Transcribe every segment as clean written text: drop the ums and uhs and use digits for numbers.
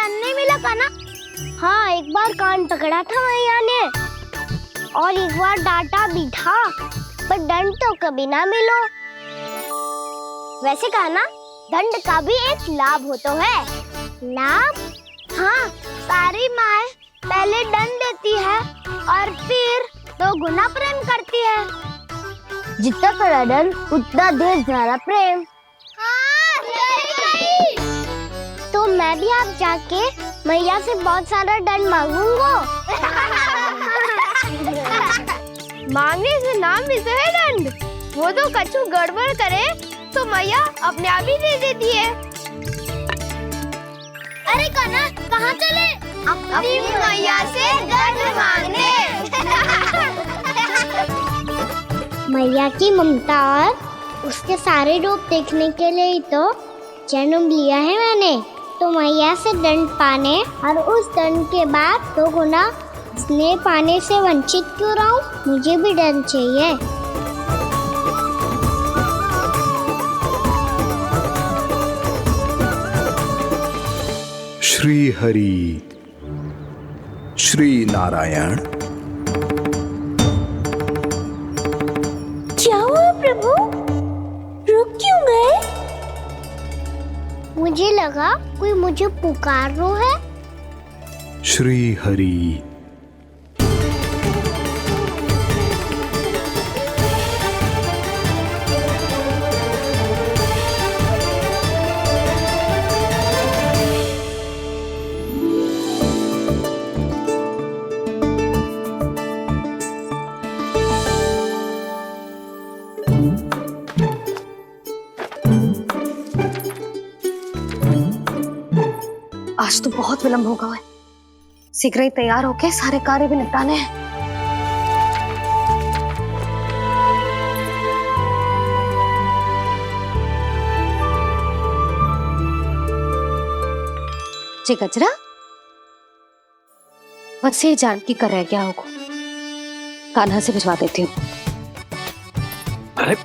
दंड नहीं मिला कान्हा। हाँ, एक बार कान पकड़ा था मैया ने और एक बार डांटा भी था, पर दंड तो कभी ना मिलो। वैसे कान्हा, दंड का भी एक लाभ हो तो है। लाभ? हाँ, सारी माँ पहले दंड देती है और फिर 2 गुना प्रेम करती है। जितना बड़ा दंड उतना ढेर सारा प्रेम। हाँ, सही। तो मैं भी आप जाके मैया से बहुत सारा दंड मांगूंगा। मांगने से नाम मिलता है दंड। वो तो कछु गड़बड़ करे तो मैया अपने आप ही दे देती है। अरे कान्हा, कहाँ चले? अपनी मैया से दंड मांगने। मैया की ममता और उसके सारे रूप देखने के लिए ही तो जन्म लिया है मैंने। तो मैया से दंड पाने और उस दंड के बाद 2 गुना स्नेह पाने से वंचित क्यों रहूं? मुझे भी दंड चाहिए। श्री हरि श्री नारायण। क्या हुआ प्रभु? रुक क्यों गए? मुझे लगा कोई मुझे पुकार रहा है। श्री हरि। आज तो बहुत विलंब होगा है। शीघ्र ही तैयार होके सारे कार्य भी निपटाने हैं। जी गजरा, बस ये जान की कर रह गया होगा, कान्हा से भिजवा देती हूँ। अरे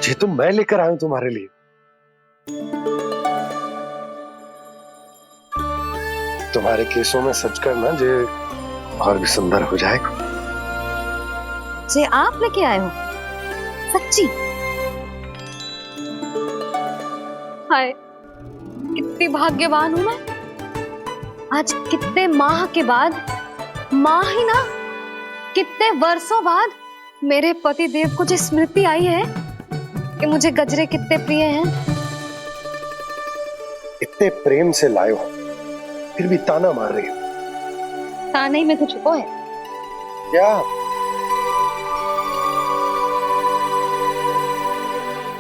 ये तो मैं लेकर आया हूं तुम्हारे लिए। तुम्हारे केसों में सच करना जे और भी सुंदर हो जाएगा। जे आप लेके आए हो? सच्ची? हाय, कितनी भाग्यवान हूं मैं। आज कितने माह के बाद, माह ही ना, कितने वर्षों बाद मेरे पति देव को जो स्मृति आई है कि मुझे गजरे कितने प्रिय हैं। इतने प्रेम से लाए हो, फिर भी ताना मार रही हो। ताने में कुछ छुपो है क्या?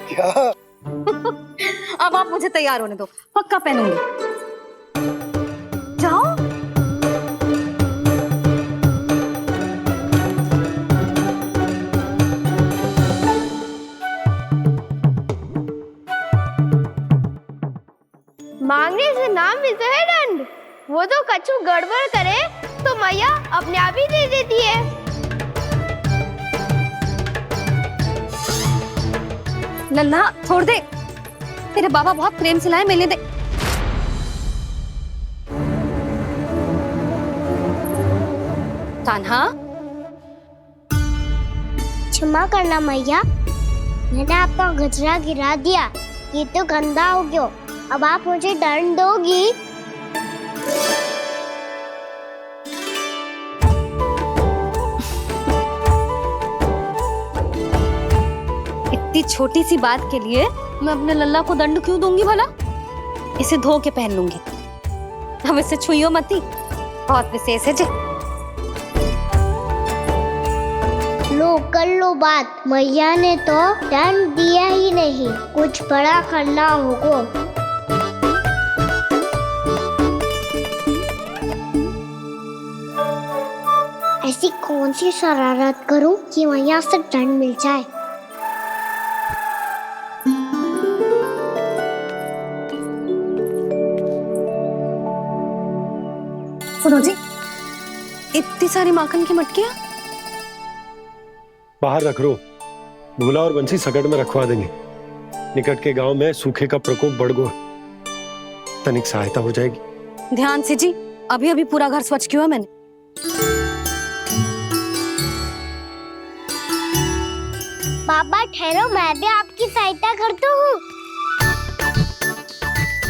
क्या? अब आप मुझे तैयार होने दो, पक्का पहनूंगी। जाओ। मांगने से नाम मिलता है दंड। वो तो कछु गड़बड़ करे तो मैया अपने आप ही दे देती है। नन्हा, छोड़ दे। तेरे बाबा बहुत प्रेम से लाए, मिलने दे। कान्हा, क्षमा करना मैया, मैंने आपका गजरा गिरा दिया। ये तो गंदा हो गया। अब आप मुझे दंड दोगी? इतनी छोटी सी बात के लिए मैं अपने लल्ला को दंड क्यों दूंगी भला? इसे धो के पहन लूंगी। हम इसे छुइयो मती, बहुत विशेष है जी। लो कर लो बात। मैया ने तो दंड दिया ही नहीं, कुछ बड़ा करना होगा। ऐसी कौन सी शरारत करूं कि मैया से दंड मिल जाए? सुनो जी, इतनी सारी माखन की मटकियां बाहर रख रो, भूला और बंसी सकट में रखवा देंगे। निकट के गांव में सूखे का प्रकोप बढ़ गो, तनिक सहायता हो जाएगी। ध्यान से जी, अभी अभी पूरा घर स्वच्छ किया है मैंने। पापा ठहरो, मैं भी आपकी सहायता करता हूँ।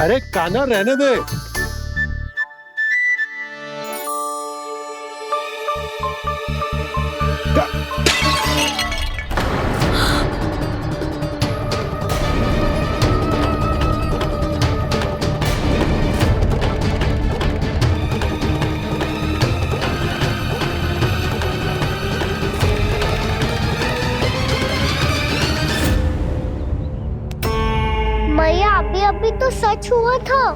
अरे कान्हा रहने दे। मैया अभी अभी तो सच हुआ था,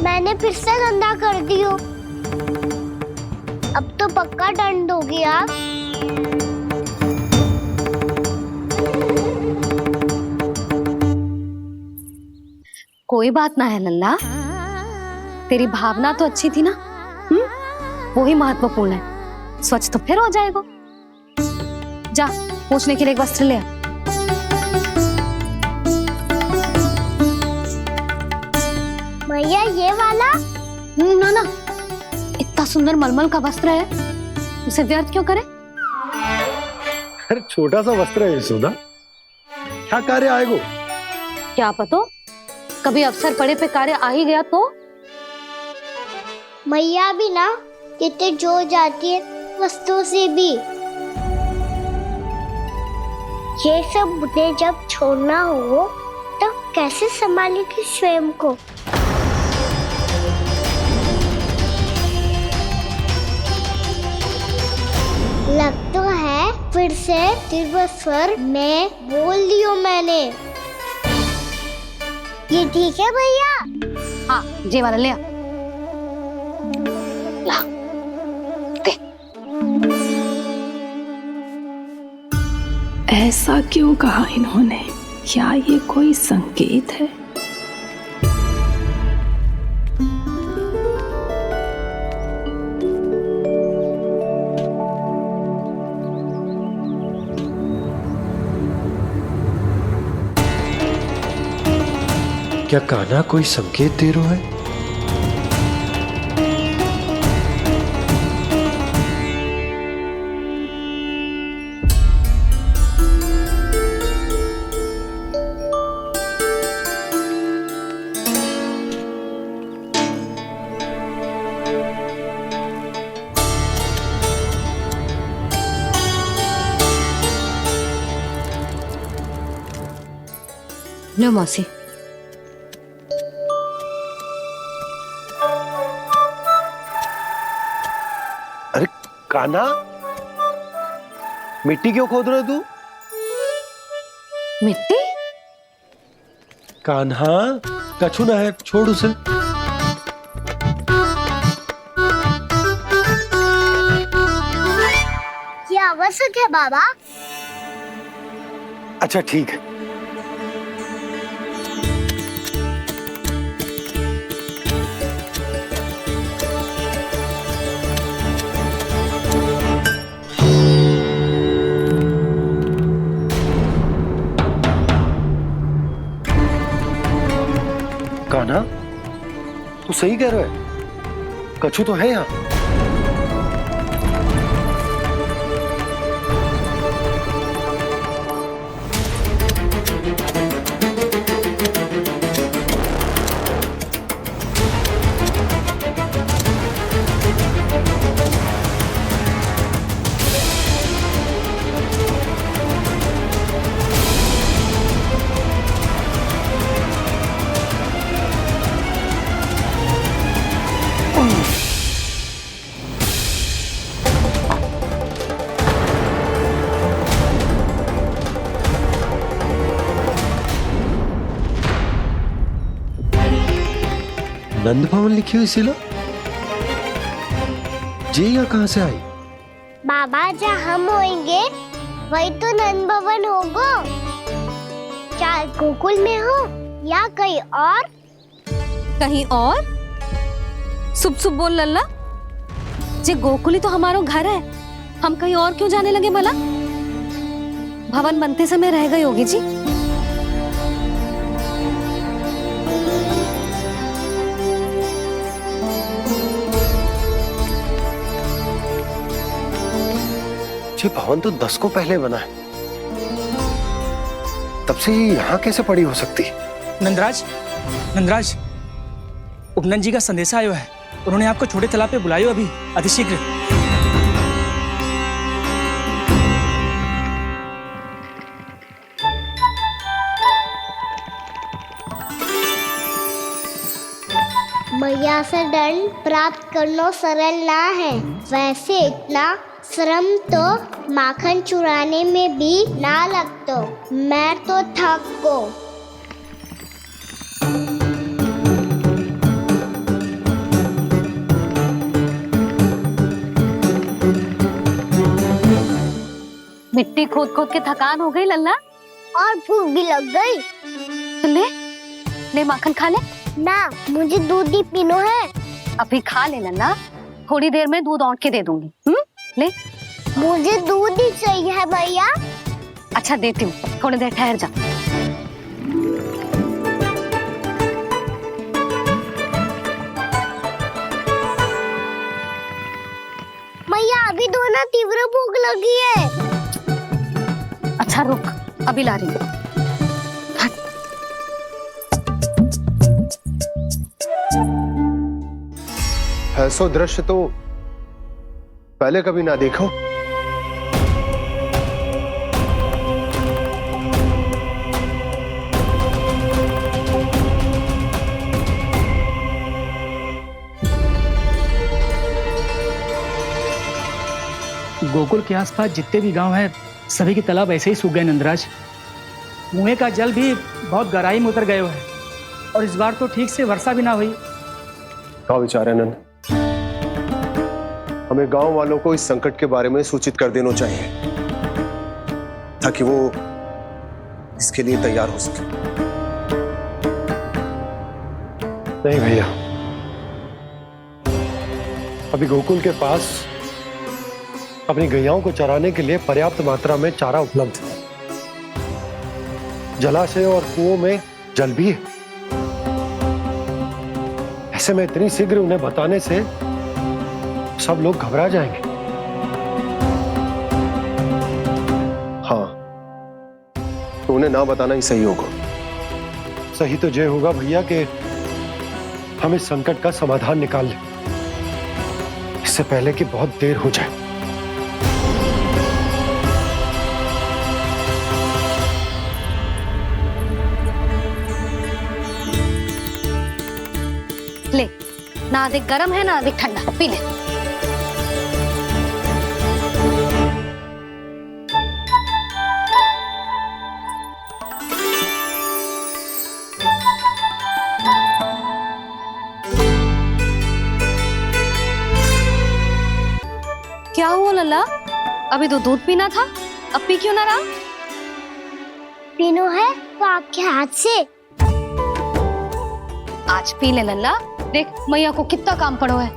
मैंने फिर से गंदा कर दियो। अब तो पक्का दंड दोगी आप। कोई बात ना है नंदा, तेरी भावना तो अच्छी थी ना, वही महत्वपूर्ण है। स्वच्छ तो फिर हो जाएगा। जा पोंछने के लिए एक वस्त्र ले आ। मैया ये वाला? ना ना, इतना सुंदर मलमल का वस्त्र है, उसे व्यर्थ क्यों करे? अरे छोटा सा वस्त्र है यशोदा, क्या कार्य आएगा? क्या पता, कभी अवसर पड़े पे कार्य आ ही गया तो। मैया भी ना कितने जो जाती है वस्तुओं से भी। ये सब मुझे जब छोड़ना हो तो कैसे संभालेगी स्वयं को? लग तो है फिर से तिरस्वर में बोल दियो मैंने। ये ठीक है भैया? हाँ, ये वाला ले आ। ला, दे। ऐसा क्यों कहा इन्होंने? क्या ये कोई संकेत है? क्या कान्हा कोई संकेत दे रहा है? लो मौसी। अरे कान्हा, मिट्टी क्यों खोद रहे तू? मिट्टी? कान्हा, कछु ना है, छोड़ उसे। ये आवश्यक है बाबा। अच्छा ठीक है। कान्हा, तू सही कह रहा है, कछु तो है यहाँ। नंद भवन लिखी हुई सिला, जी यहाँ कहाँ से आई? बाबा जहाँ हम होंगे वही तो नंद भवन होगा। चाहे गोकुल में हो या कहीं और। कहीं और? सुब सुब बोल लल्ला, जे गोकुली तो हमारा घर है, हम कहीं और क्यों जाने लगे भला? भवन बनते समय रह गई होगी जी। ये भवन तो 10 को पहले बना है, तब से ये यहाँ कैसे पड़ी हो सकती? नंदराज, नंदराज, उपनंद जी का संदेशा आयो है। उन्होंने आपको छोटे तालाब पे बुलायो अभी अतिशीघ्र। मैया से दंड प्राप्त करना सरल ना है। वैसे इतना श्रम तो माखन चुराने में भी ना लगतो। मैं तो थक गो। मिट्टी खोद खोद के थकान हो गई लल्ला, और भूख भी लग गई। तो ले ले माखन खा ले। ना, मुझे दूध ही पीनो है। अभी खा ले लल्ला, थोड़ी देर में दूध औंट के दे दूंगी। ले। मुझे दूध ही चाहिए है भैया। अच्छा देती हूँ, थोड़ी देर ठहर जा। मैया अभी दोनों तीव्र भूख लगी है। अच्छा रुक, अभी ला रही हूँ। ऐसा दृश्य तो पहले कभी ना देखो। गोकुल के आसपास जितने भी गांव हैं, सभी के तालाब ऐसे ही सूख गए नंदराज। कुएं का जल भी बहुत गहराई में उतर गए है, और इस बार तो ठीक से वर्षा भी ना हुई। क्या विचार है नंद? हमें गांव वालों को इस संकट के बारे में सूचित कर देना चाहिए, ताकि वो इसके लिए तैयार हो सके। नहीं भैया, अभी गोकुल के पास अपनी गैयाओं को चराने के लिए पर्याप्त मात्रा में चारा उपलब्ध है। जलाशय और कुओं में जल भी है। ऐसे में इतनी शीघ्र उन्हें बताने से सब लोग घबरा जाएंगे। हाँ, तो उन्हें ना बताना ही सही होगा। सही तो ये होगा भैया कि हम इस संकट का समाधान निकाल लें, इससे पहले कि बहुत देर हो जाए। ले, ना अधिक गर्म है ना अधिक ठंडा, पी ले। क्या हुआ लल्ला? अभी तो दूध पीना था, अब पी क्यों ना रहा? पीनो है तो आपके हाथ से। आज पी ले लल्ला, देख मैया को कितना काम पड़ो है।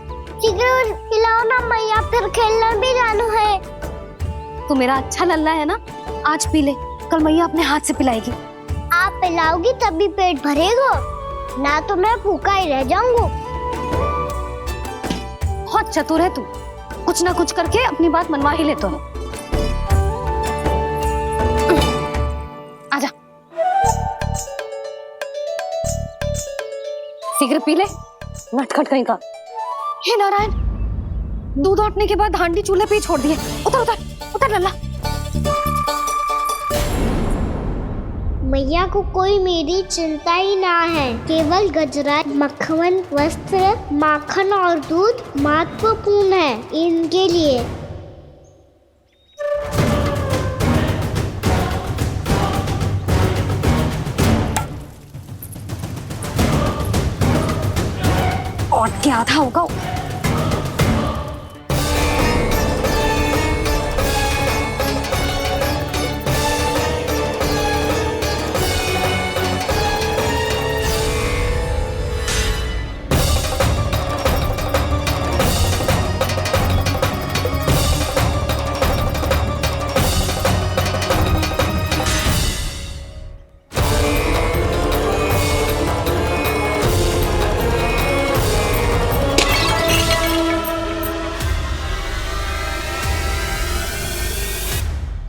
शीघ्र पिलाओ ना मैया, फिर खेलना भी जानो है। तू मेरा अच्छा लल्ला है ना, आज पी ले, कल मैया अपने हाथ से पिलाएगी। आप पिलाओगी तभी पेट भरेगा, ना तो मैं भूखा ही रह जाऊंगा। बहुत चतुर है तू, कुछ ना कुछ करके अपनी बात मनवा ही लेता है। आजा, शीघ्र पी ले, नटखट कहीं का। हे नारायण, दूध औटने के बाद हांडी चूल्हे पे ही छोड़ दिए। उतर उतर उतर लल्ला। मैया को कोई मेरी चिंता ही ना है। केवल गजरा, मक्खन, वस्त्र, माखन और दूध महत्वपूर्ण है इनके लिए। और क्या था होगा?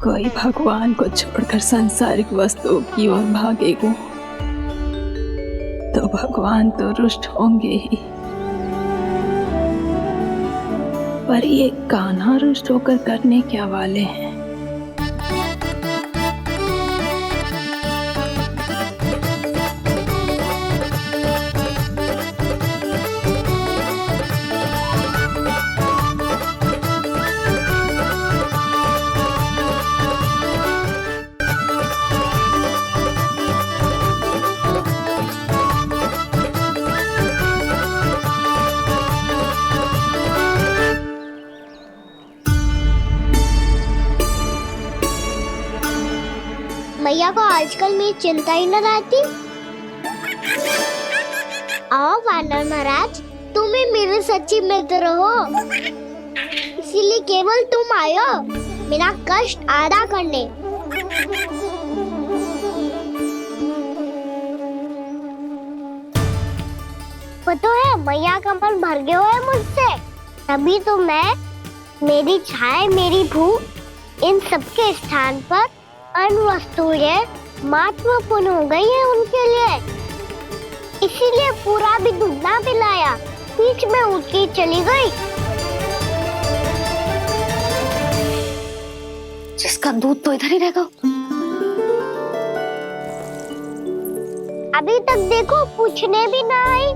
कोई भगवान को छोड़कर सांसारिक वस्तुओं की ओर भागेगा तो भगवान तो रुष्ट होंगे ही, पर ये कान्हा रुष्ट होकर करने क्या वाले हैं? मैया को आजकल मेरी चिंता ही न रहती। आओ वानर महाराज, तुम ही मेरे सच्ची मित्र हो, इसीलिए केवल तुम आयो मेरा कष्ट आधा करने। पता है मैया का मन भर गया है मुझसे, तभी तो मैं, मेरी छाया, मेरी भूख, इन सबके स्थान पर अन्य वस्तुएं महत्वपूर्ण हो गई है उनके लिए। इसीलिए पूरा भी दूध ना पिलाया, बीच में उठ के चली गई। जिसका दूध तो इधर ही रहेगा। अभी तक देखो पूछने भी ना आई।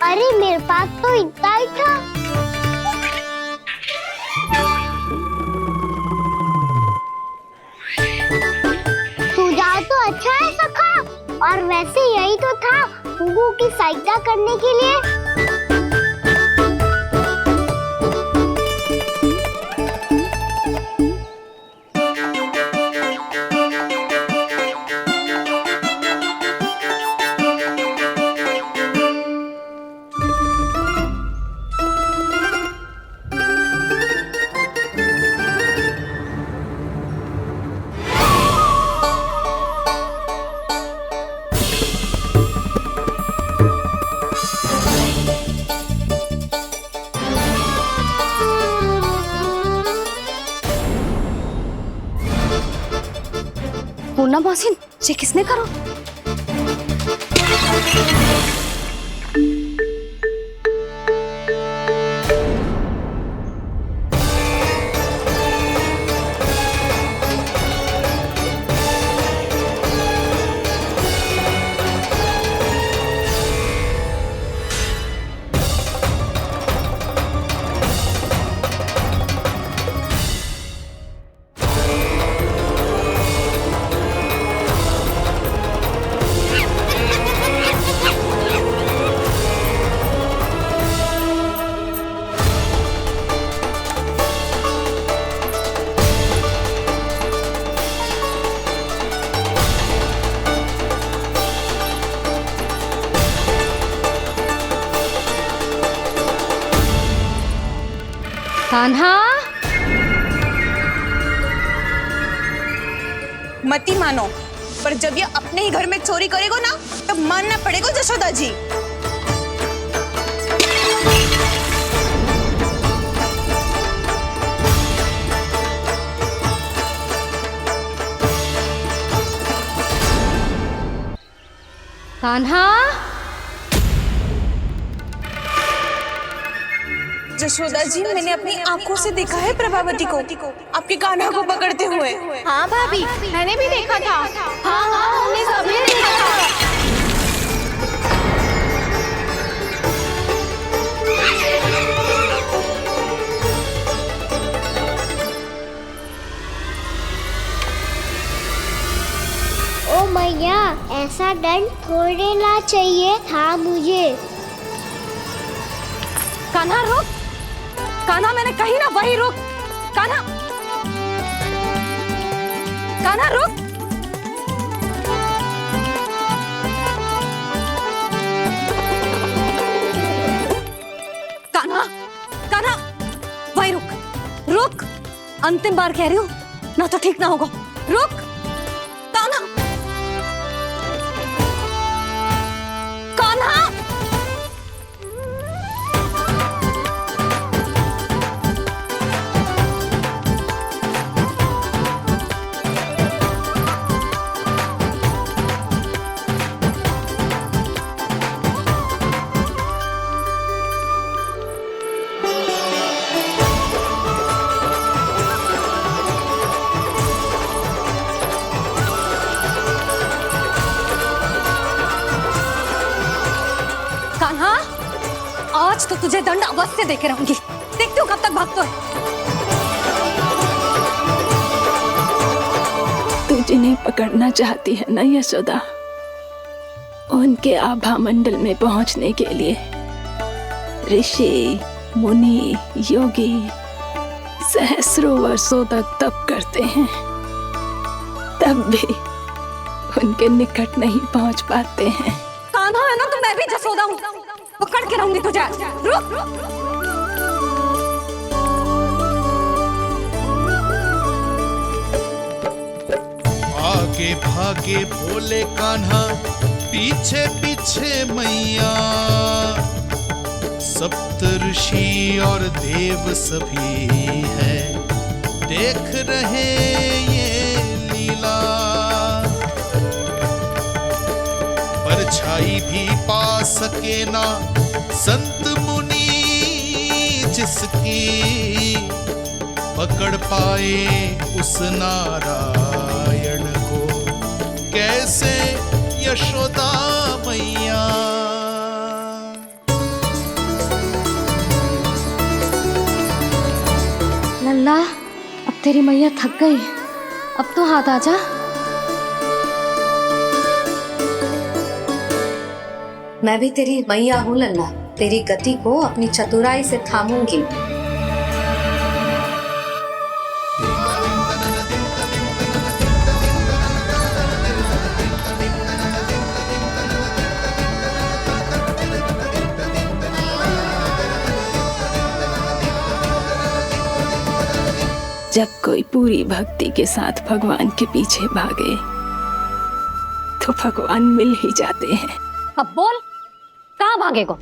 अरे मेरे पास तो इतना ही था। सुझाव तो अच्छा है सखा, और वैसे यही तो था गुगु की सहायता करने के लिए। पूर्णा मौसी, ये किसने करो? कान्हा, मती मानो, पर जब ये अपने ही घर में चोरी करेगा ना, तब मानना पड़ेगा जशोदा जी। कान्हा, जशोदा जी, मैंने अपनी आंखों से देखा है प्रभावती को आपके कान्हा को पकड़ते हुए। हाँ भाभी, मैंने भी देखा था। हाँ हाँ, हमने सभी देखा था। ओ मैया, ऐसा दंड थोड़े ना चाहिए था मुझे। कान्हा रुक, कान्हा मैंने कही ना वही रुक। कान्हा, कान्हा रुक। कान्हा, कान्हा वही रुक, रुक। अंतिम बार कह रही हूँ, ना तो ठीक ना होगा। रुक कान्हा, कान्हा। तो तुझे दंड अवश्य देके रहूंगी। देखती हूँ कब तक भागता है। तू जिन्हें पकड़ना चाहती है ना यशोदा, उनके आभा मंडल में पहुंचने के लिए ऋषि, मुनि, योगी सहस्रों वर्षों तक तप करते हैं, तब भी उनके निकट नहीं पहुंच पाते हैं। कान्हा है ना, तो मैं भी जसोदा हूँ, पकड़ के रहूंगी तुझे। रुक। आगे भागे भोले कान्हा, पीछे पीछे मैया, सप्त ऋषि और देव सभी है, देख रहे ये लीला। परछाई भी पा सके ना संत मुनि जिसकी, पकड़ पाए उस नारायण को कैसे यशोदा मैया। लल्ला, अब तेरी मैया थक गई, अब तो हाथ आजा। मैं भी तेरी मैया हूँ लल्ला, तेरी गति को अपनी चतुराई से थामूंगी। जब कोई पूरी भक्ति के साथ भगवान के पीछे भागे तो भगवान मिल ही जाते हैं। अब बोल, कहाँ भागेगा?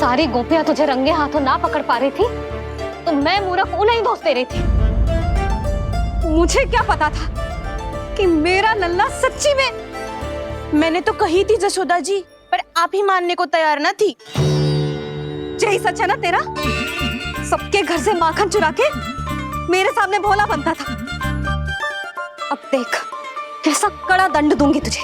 सारी गोपियां तुझे रंगे हाथों ना पकड़ पा रही थी तो मैं मूर्ख उन्हें ही दोष दे रही थी। मुझे क्या पता था कि मेरा लल्ला सच्ची में। मैंने तो कही थी जसोदा जी, पर आप ही मानने को तैयार न थी। यही सच है ना तेरा? सबके घर से माखन चुरा के मेरे सामने भोला बनता था। अब देख कैसा कड़ा दंड दूंगी तुझे।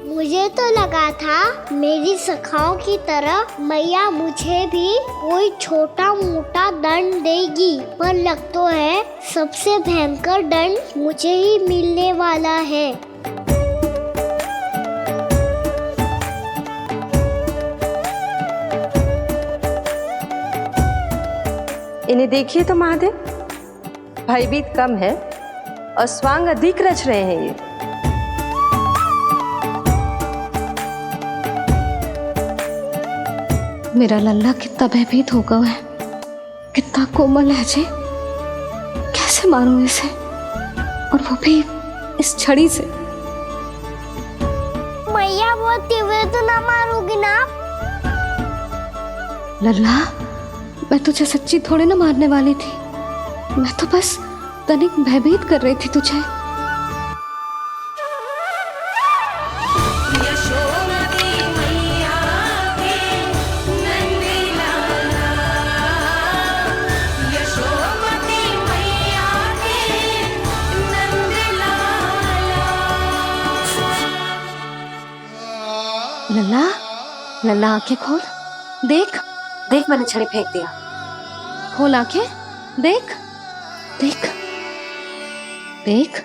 मुझे तो लगा था मेरी सखाओं की तरह मैया मुझे भी कोई छोटा मोटा दंड देगी, पर लग तो है सबसे भयंकर दंड मुझे ही मिलने वाला है। इन्हें देखिए तो महादेव, भयभीत कम है और स्वांग अधिक रच रहे हैं ये। मेरा लल्ला कितना भयभीत होगा है, कितना कोमल है जी। कैसे मारूं इसे, और वो भी इस छड़ी से। मैया बहुत तीव्र तो ना मारोगी ना? लल्ला, मैं तुझे सच्ची थोड़ी ना मारने वाली थी, मैं तो बस तनिक भयभीत कर रही थी तुझे। लल्ला, लल्ला आंखें खोल, देख देख मैंने छड़ी फेंक दिया। खोल आंखें, देख देख देख।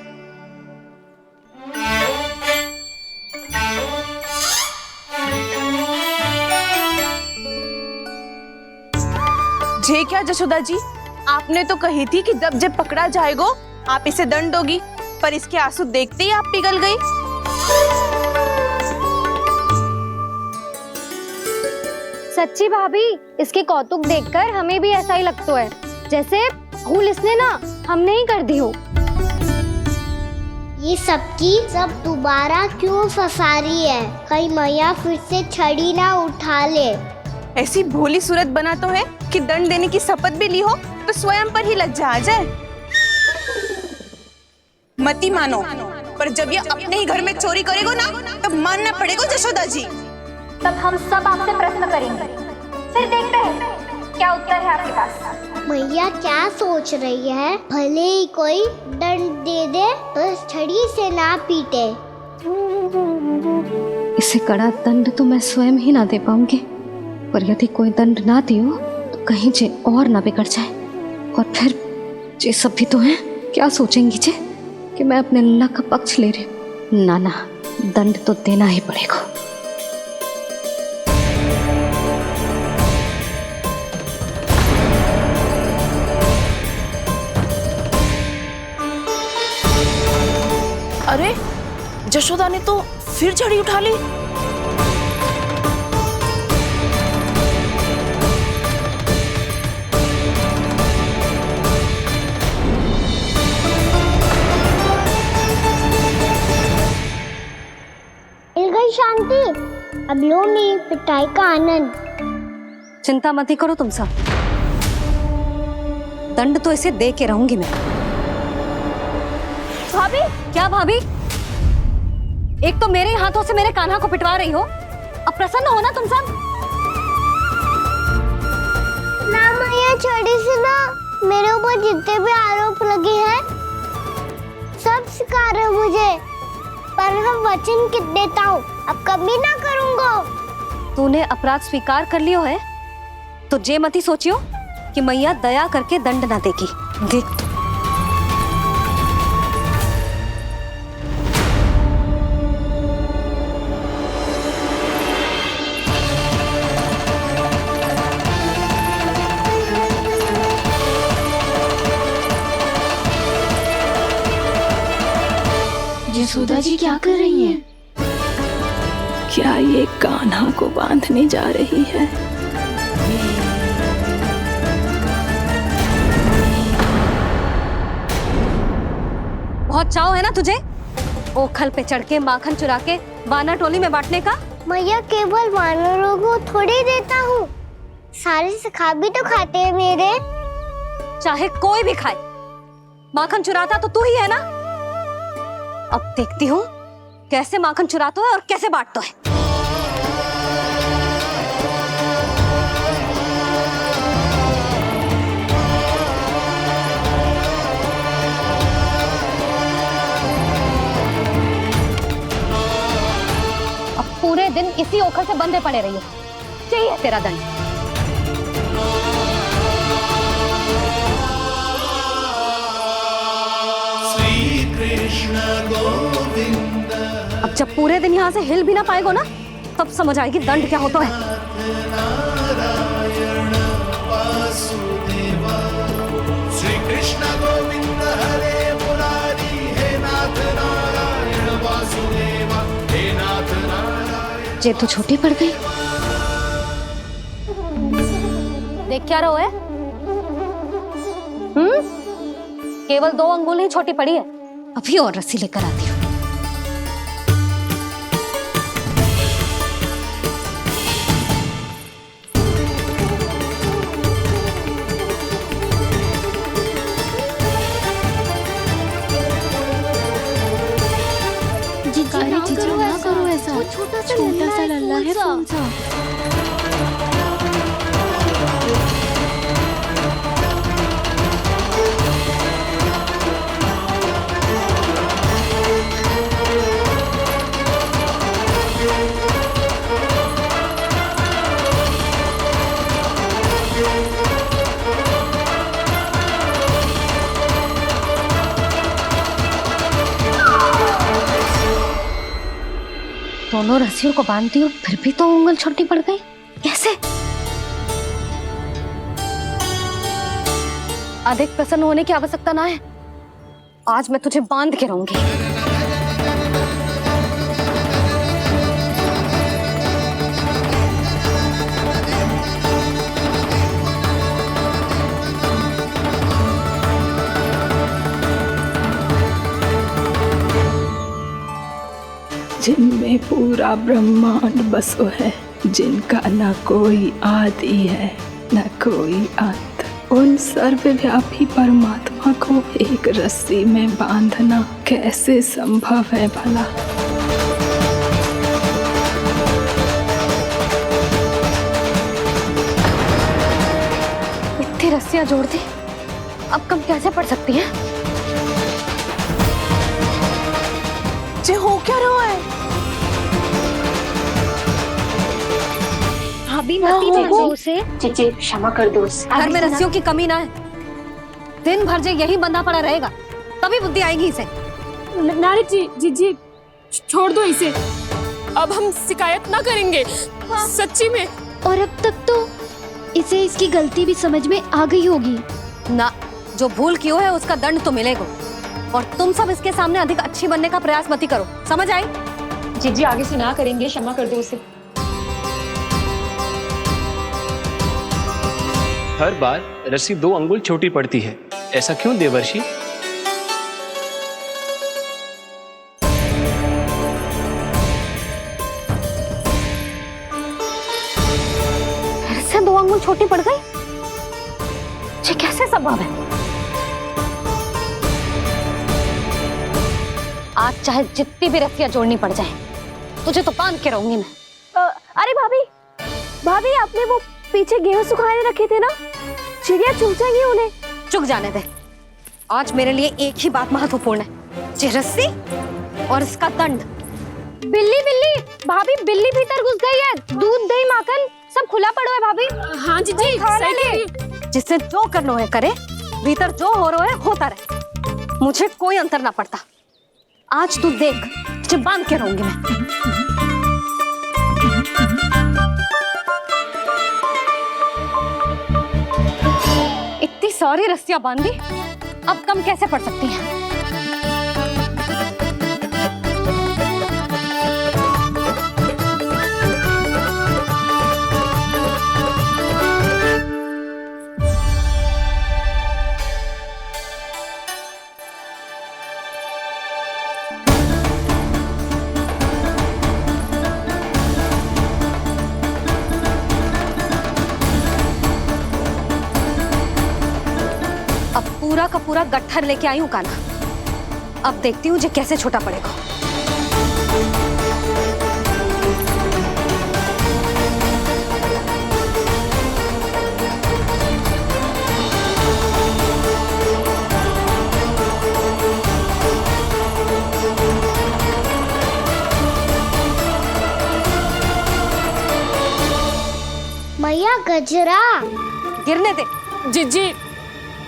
जे क्या जसोदा जी, आपने तो कही थी कि जब जब पकड़ा जाएगा आप इसे दंड दोगी, पर इसके आंसू देखते ही आप पिघल गई। सच्ची भाभी, इसके कौतुक देखकर हमें भी ऐसा ही लगता है जैसे भूल इसने ना हमने ही कर दी हो। ये सबकी सब दोबारा क्यों फंसा रही है? कहीं मैया फिर से छड़ी ना उठा ले। ऐसी भोली सूरत बना तो है कि दंड देने की शपथ भी ली हो तो स्वयं पर ही लज्जा आ जाए। मती मानो, पर जब ये अपने ही घर में चोरी करेगो ना तब मानना पड़ेगा जशोदा जी। तब हम सब आपसे प्रश्न करेंगे, फिर देखते हैं क्या उत्तर है आपके पास। मैया क्या सोच रही है? भले ही कोई दंड दे दे तो छड़ी से ना पीटे। इसे कड़ा दंड तो मैं स्वयं ही ना दे पाऊंगी, पर यदि कोई दंड ना दियो तो कहीं जे और ना बिगड़ जाए, और फिर जे सब भी तो हैं क्या सोचेंगी जे कि मैं अपने लल्ला का पक्ष ले रही हूँ। ना ना, दंड तो देना ही पड़ेगा। अरे जशोदा ने तो फिर छड़ी उठा ली। मिल गई शांति, अब लो मेरी पिटाई का आनंद। चिंता मत ही करो तुम सब, दंड तो इसे दे के रहूंगी मैं। भाभी? क्या भाभी? एक तो मेरे हाथों से मेरे कान्हा को पिटवा रही हो, अब प्रसन्न हो ना तुम सब? ना मैया, छड़ी से ना मेरे ऊपर जितने भी आरोप लगे हैं सब स्वीकार है मुझे, पर हम वचन कित देता हूँ अब कभी ना करूँगा। तूने अपराध स्वीकार कर लियो है तो जे मती सोचियो कि मैया दया करके दंड ना देगी। देख यशोदा जी क्या कर रही हैं? क्या ये कान्हा को बांधने जा रही है? बहुत चाव है ना तुझे ओखल पे चढ़ के माखन चुरा के वानर टोली में बांटने का? मैया, केवल वानरों को थोड़ी देता हूँ, सारे सखा भी तो खाते हैं मेरे। चाहे कोई भी खाए, माखन चुराता तो तू ही है ना। अब देखती हूँ कैसे माखन चुराता है और कैसे बांटता है। अब पूरे दिन इसी ओखल से बंधे पड़े रहिए, चाहिए तेरा दंड। अब जब पूरे दिन यहाँ से हिल भी ना पाएगो ना तब समझ आएगी दंड क्या होता है। श्री कृष्ण गोविंद हरे मुरारी, हे नाथ नारायण वासुदेव, हे नाथ नारायण। जे तो छोटी पड़ गई। देख क्या रहो है? केवल 2 अंगुल ही छोटी पड़ी है, अभी और रस्सी लेकर आती हूँ। ना करो ऐसा, छोटा सा लल्ला है कौन सा? दोनों रस्सियों को बांधती हूँ फिर भी तो उंगल छोटी पड़ गई, कैसे? अधिक प्रसन्न होने की आवश्यकता ना है, आज मैं तुझे बांध के रहूंगी। जिनमें पूरा ब्रह्मांड बसो है। जिनका न कोई आदि है न कोई अंत, उन सर्वव्यापी परमात्मा को एक रस्सी में बांधना कैसे संभव है भला? इतनी रस्सियां जोड़ दी, अब कम कैसे पड़ सकती हैं? जे हो क्या रहा है? भाभी मती भेजो उसे। जी क्षमा कर दो उसे। घर में रस्सियों की कमी ना है। दिन भर जे यही बंधा पड़ा रहेगा तभी बुद्धि आएगी इसे। नारी जी छोड़ दो इसे, अब हम शिकायत ना करेंगे। सच्ची में। और अब तक तो इसे इसकी गलती भी समझ में आ गई होगी ना। जो भूल की है उसका दंड तो मिलेगा। और तुम सब इसके सामने अधिक अच्छी बनने का प्रयास मत करो, समझ आई? जी आगे से ना करेंगे, क्षमा कर दो उसे। हर बार रस्सी 2 अंगुल छोटी पड़ती है, ऐसा क्यों देवर्षि? फिर से 2 अंगुल छोटी पड़ गई? ये कैसे संभव है? आज चाहे जितनी भी रस्सियां जोड़नी पड़ जाए, तुझे तो बांध के रहूंगी मैं। अरे भाभी आपने वो पीछे गेहूं सुखाने रखे थे ना, चिड़िया चुग जाएंगी उन्हें। चुग जाने दे। आज मेरे लिए एक ही बात महत्वपूर्ण है, ये रस्सी और इसका दंड। बिल्ली भाभी, बिल्ली भीतर घुस गई है। दूध दही माखन सब खुला पड़ा है भाभी। हाँ जी सही कह रही है। जिससे जो करना है करे, भीतर जो हो रहा है होता रहे, मुझे कोई अंतर ना पड़ता। आज तू देख, तुझे बांध के रहूंगी मैं। इतनी सारी रस्सियां बांधी, अब कम कैसे पड़ सकती हैं? पूरा का पूरा गट्ठर लेके आई हूं कान्हा। अब देखती हूँ जे कैसे छोटा पड़ेगा। मैया गजरा गिरने दे। जी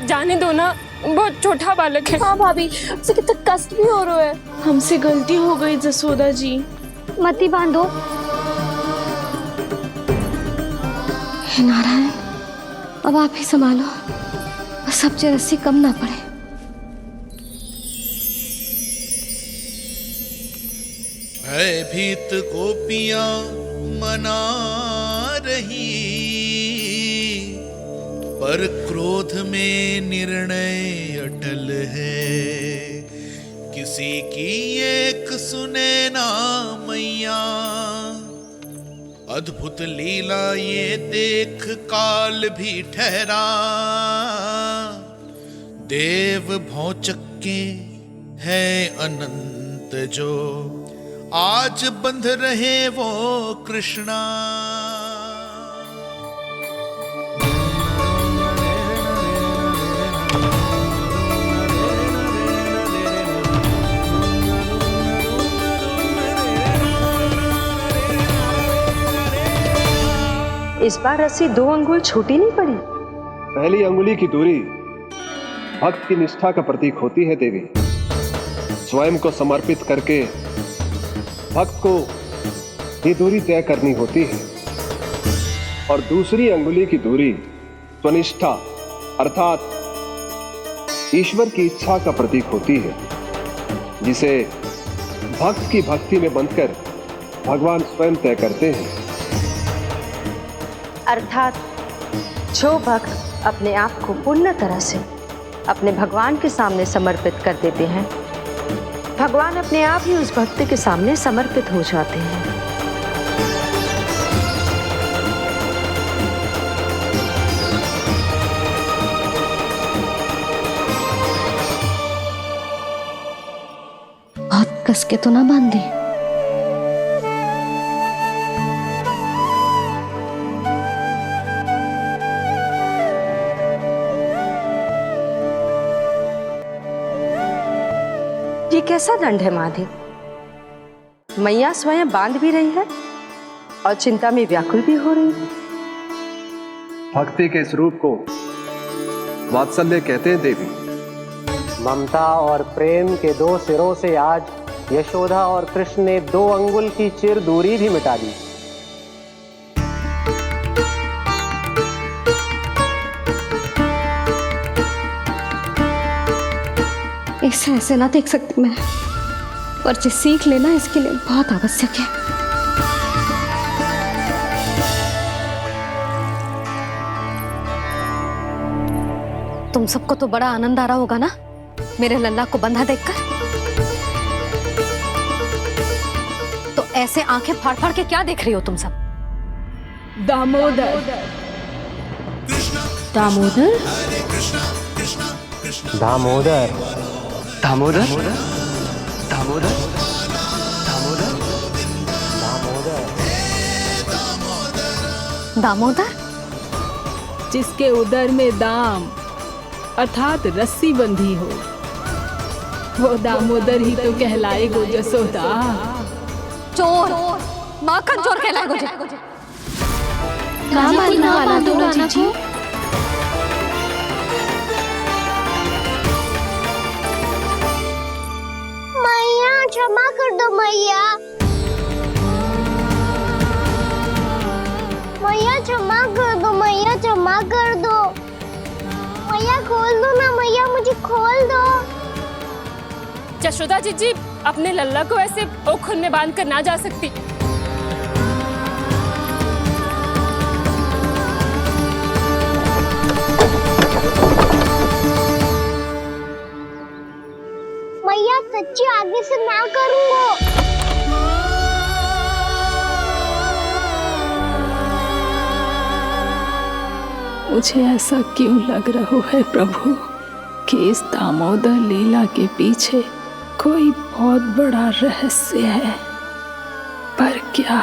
जाने दो ना, बहुत छोटा बालक है। हाँ भाभी, उसे कितना कष्ट भी हो रहा है। हमसे गलती हो गई जसोदा जी। मती बांधो। हे नारायण, अब आप ही संभालो, बस अब जे रस्सी कम ना पड़े। भयभीत गोपियां मना रही, पर क्रोध में निर्णय अटल है। किसी की एक सुने ना मैया, अद्भुत लीला ये देख काल भी ठहरा। देव भौचक्के है अनंत जो, आज बंध रहे वो कृष्णा। इस बार रस्सी 2 अंगुल छोटी नहीं पड़ी। पहली अंगुली की दूरी भक्त की निष्ठा का प्रतीक होती है देवी। स्वयं को समर्पित करके भक्त को ये दूरी तय करनी होती है। और दूसरी अंगुली की दूरी स्वनिष्ठा अर्थात ईश्वर की इच्छा का प्रतीक होती है, जिसे भक्त की भक्ति में बंधकर भगवान स्वयं तय करते हैं। अर्थात जो भक्त अपने आप को पूर्ण तरह से अपने भगवान के सामने समर्पित कर देते हैं, भगवान अपने आप ही उस भक्त के सामने समर्पित हो जाते हैं। कस के तो ना बांध दी? ये कैसा दंड है माधे? मैया स्वयं बांध भी रही है और चिंता में व्याकुल भी हो रही है। भक्ति के स्वरूप को वात्सल्य कहते हैं देवी। ममता और प्रेम के दो सिरों से आज यशोदा और कृष्ण ने 2 अंगुल की चिर दूरी भी मिटा दी। इसे ऐसे ना देख सकती मैं, पर जो सीख लेना इसके लिए बहुत आवश्यक है। तुम सबको तो बड़ा आनंद आ रहा होगा ना मेरे लल्ला को बंधा देखकर। तो ऐसे आंखें फाड़ फाड़ के क्या देख रही हो तुम सब? दामोदर। दामोदर? दामोदर। दामोदर? दामोदर? दामोदर? जिसके उदर में दाम अर्थात रस्सी बंधी हो, वो दामोदर ही तो कहलाएगो जसोदा। चोर, माखन चोर कहलाएगो जी। कहाँ बांधना वाला तो जी? मैया क्षमा कर दो मैया। मैया क्षमा कर दो, मैया क्षमा कर दो। मैया खोल दो ना मैया, मुझे खोल दो। यशोदा जी अपने लल्ला को ऐसे ओखुन में बांध कर ना जा सकती। मैया सच्ची आगे से ना करूंगा। मुझे ऐसा क्यों लग रहा है प्रभु कि इस दामोदर लीला के पीछे कोई बहुत बड़ा रहस्य है, पर क्या?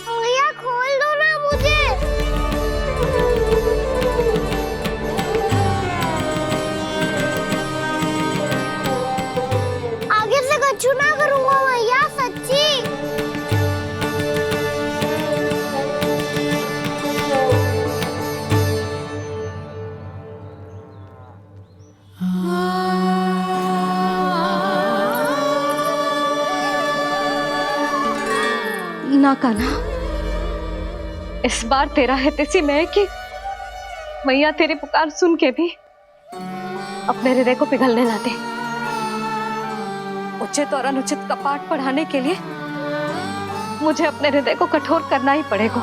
मैया खोल दो ना मुझे। आगे से कछु ना करूंगा मैया, सच्ची। ना कान्हा, इस बार तेरा हितैषी मैं कि मैया तेरी पुकार सुन के भी अपने हृदय को पिघलने ना दे। उचित और अनुचित का पाठ पढ़ाने के लिए मुझे अपने हृदय को कठोर करना ही पड़ेगा।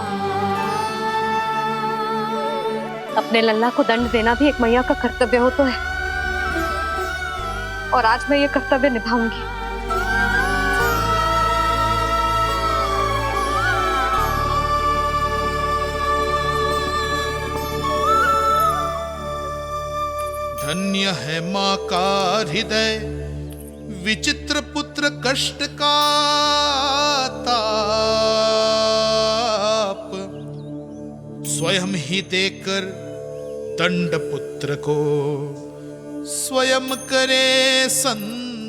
अपने लल्ला को दंड देना भी एक मैया का कर्तव्य हो तो है, और आज मैं ये कर्तव्य निभाऊंगी। धन्य है माँ का हृदय, विचित्र पुत्र कष्ट का ताप, स्वयं ही देकर दंड पुत्र को स्वयं करे संताप।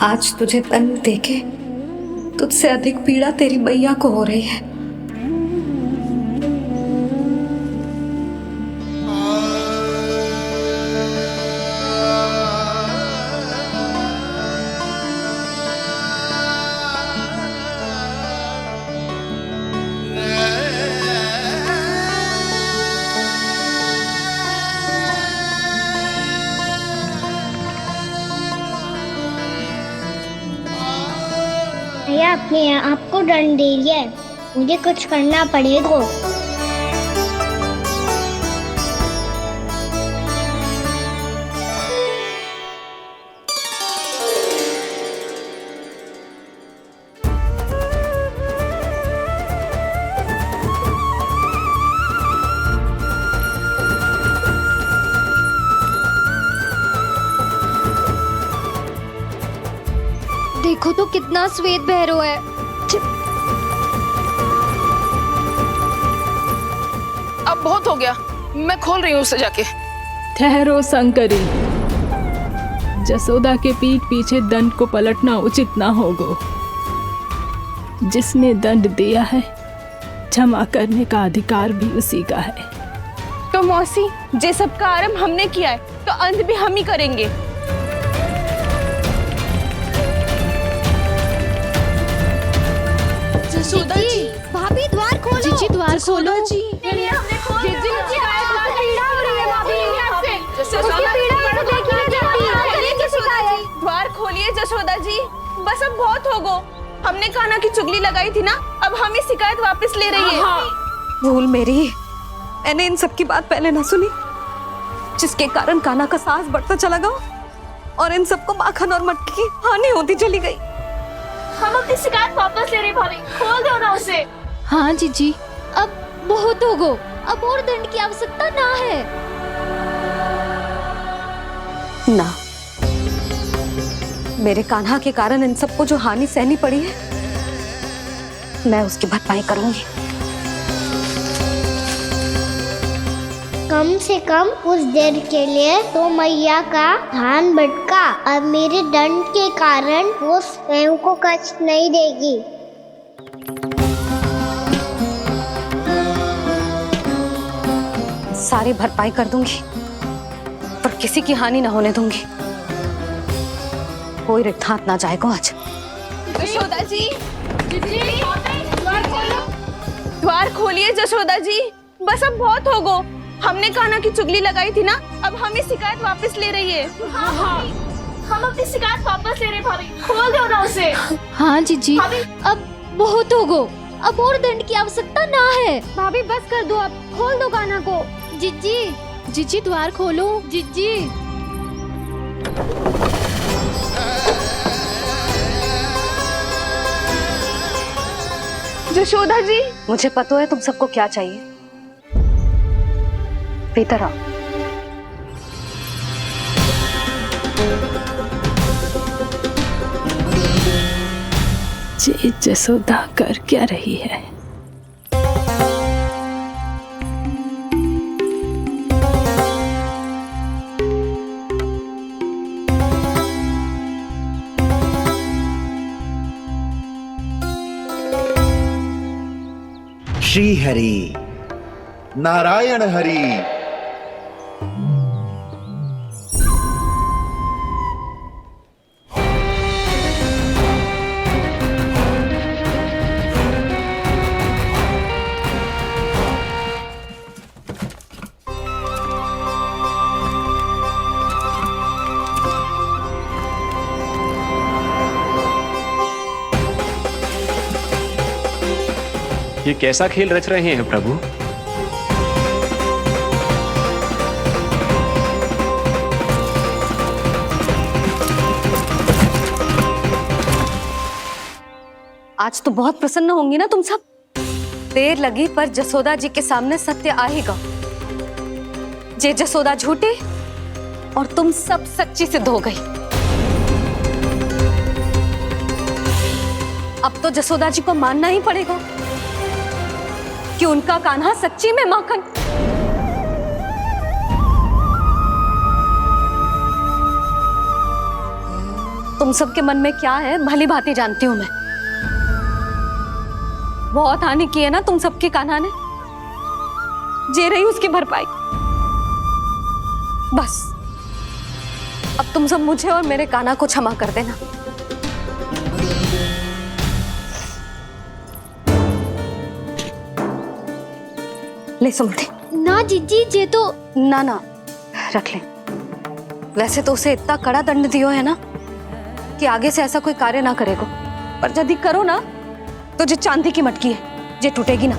आज तुझे दंड देके तुझसे अधिक पीड़ा तेरी मैया को हो रही है। भैया अपने आप को दंड दे रही है, मुझे कुछ करना पड़ेगा। देखो तो कितना श्वेत भैरव है। अब बहुत हो गया, मैं खोल रही हूँ उसे जाके। ठहरो शंकरी, जसोदा के पीठ पीछे दंड को पलटना उचित ना होगा। जिसने दंड दिया है, क्षमा करने का अधिकार भी उसी का है। तो मौसी, जे सब का आरंभ हमने किया है, तो अंत भी हम ही करेंगे। जसोदा जी, भाभी द्वार खोलो। जीजी द्वार खोलो। जी द्वार खोलिए जसोदा जी, बस अब बहुत हो गो। हमने कान्हा की चुगली लगाई थी ना, अब हम ही शिकायत वापस ले रही है। भूल मेरी, मैंने इन सब की बात पहले ना सुनी, जिसके कारण कान्हा का साहस बढ़ता चला गया और इन सबको माखन और मटकी की हानि होती चली गई। हम अपनी शिकायत वापस ले रहे भाभी, खोल दो ना उसे। हाँ जीजी, अब बहुत हो गो, अब और दंड की आवश्यकता ना है। ना, मेरे कान्हा के कारण इन सबको जो हानि सहनी पड़ी है, मैं उसकी भरपाई करूंगी। कम से कम उस देर के लिए तो मैया का ध्यान भटका और मेरे दंड के कारण वो स्वयं को कष्ट नहीं देगी। सारी भरपाई कर दूंगी, पर किसी की हानि ना होने दूंगी। कोई रिक्त हाथ ना जाएगा आज। जसोदा जी, द्वार खोलिए जसोदा जी, बस अब बहुत हो गो। हमने कान्हा की चुगली लगाई थी ना, अब हम ही शिकायत वापस ले रही है। हाँ, हम अपनी शिकायत वापस ले रहे भाभी, खोल दो ना उसे। हाँ जीजी, अब बहुत हो गो, अब और दंड की आवश्यकता ना है। भाभी बस कर दो, अब खोल दो कान्हा को। जीजी, जीजी द्वार खोलो। जीजी, जशोदा जी, मुझे पता है तुम सबको क्या चाहिए। भीतर आओ। ये जसोदा कर क्या रही है? श्री हरि, नारायण हरि। ये कैसा खेल रच रहे हैं प्रभु? आज तो बहुत प्रसन्न होंगी ना तुम सब। देर लगी पर जसोदा जी के सामने सत्य आएगा। जे जसोदा झूठी और तुम सब सच्ची सिद्ध हो गई। अब तो जसोदा जी को मानना ही पड़ेगा कि उनका कान्हा सच्ची में माखन। तुम सबके मन में क्या है भली भांति जानती हूं मैं। बहुत हानि की है ना तुम सबके कान्हा ने, जे रही उसकी भरपाई। बस अब तुम सब मुझे और मेरे कान्हा को क्षमा कर देना। ले सुमति। ना जीजी, जे तो ना ना रख ले। वैसे तो उसे इतना कड़ा दंड दियो है ना कि आगे से ऐसा कोई कार्य ना करेगा। पर यदि करो ना तो जो चांदी की मटकी है जे टूटेगी ना।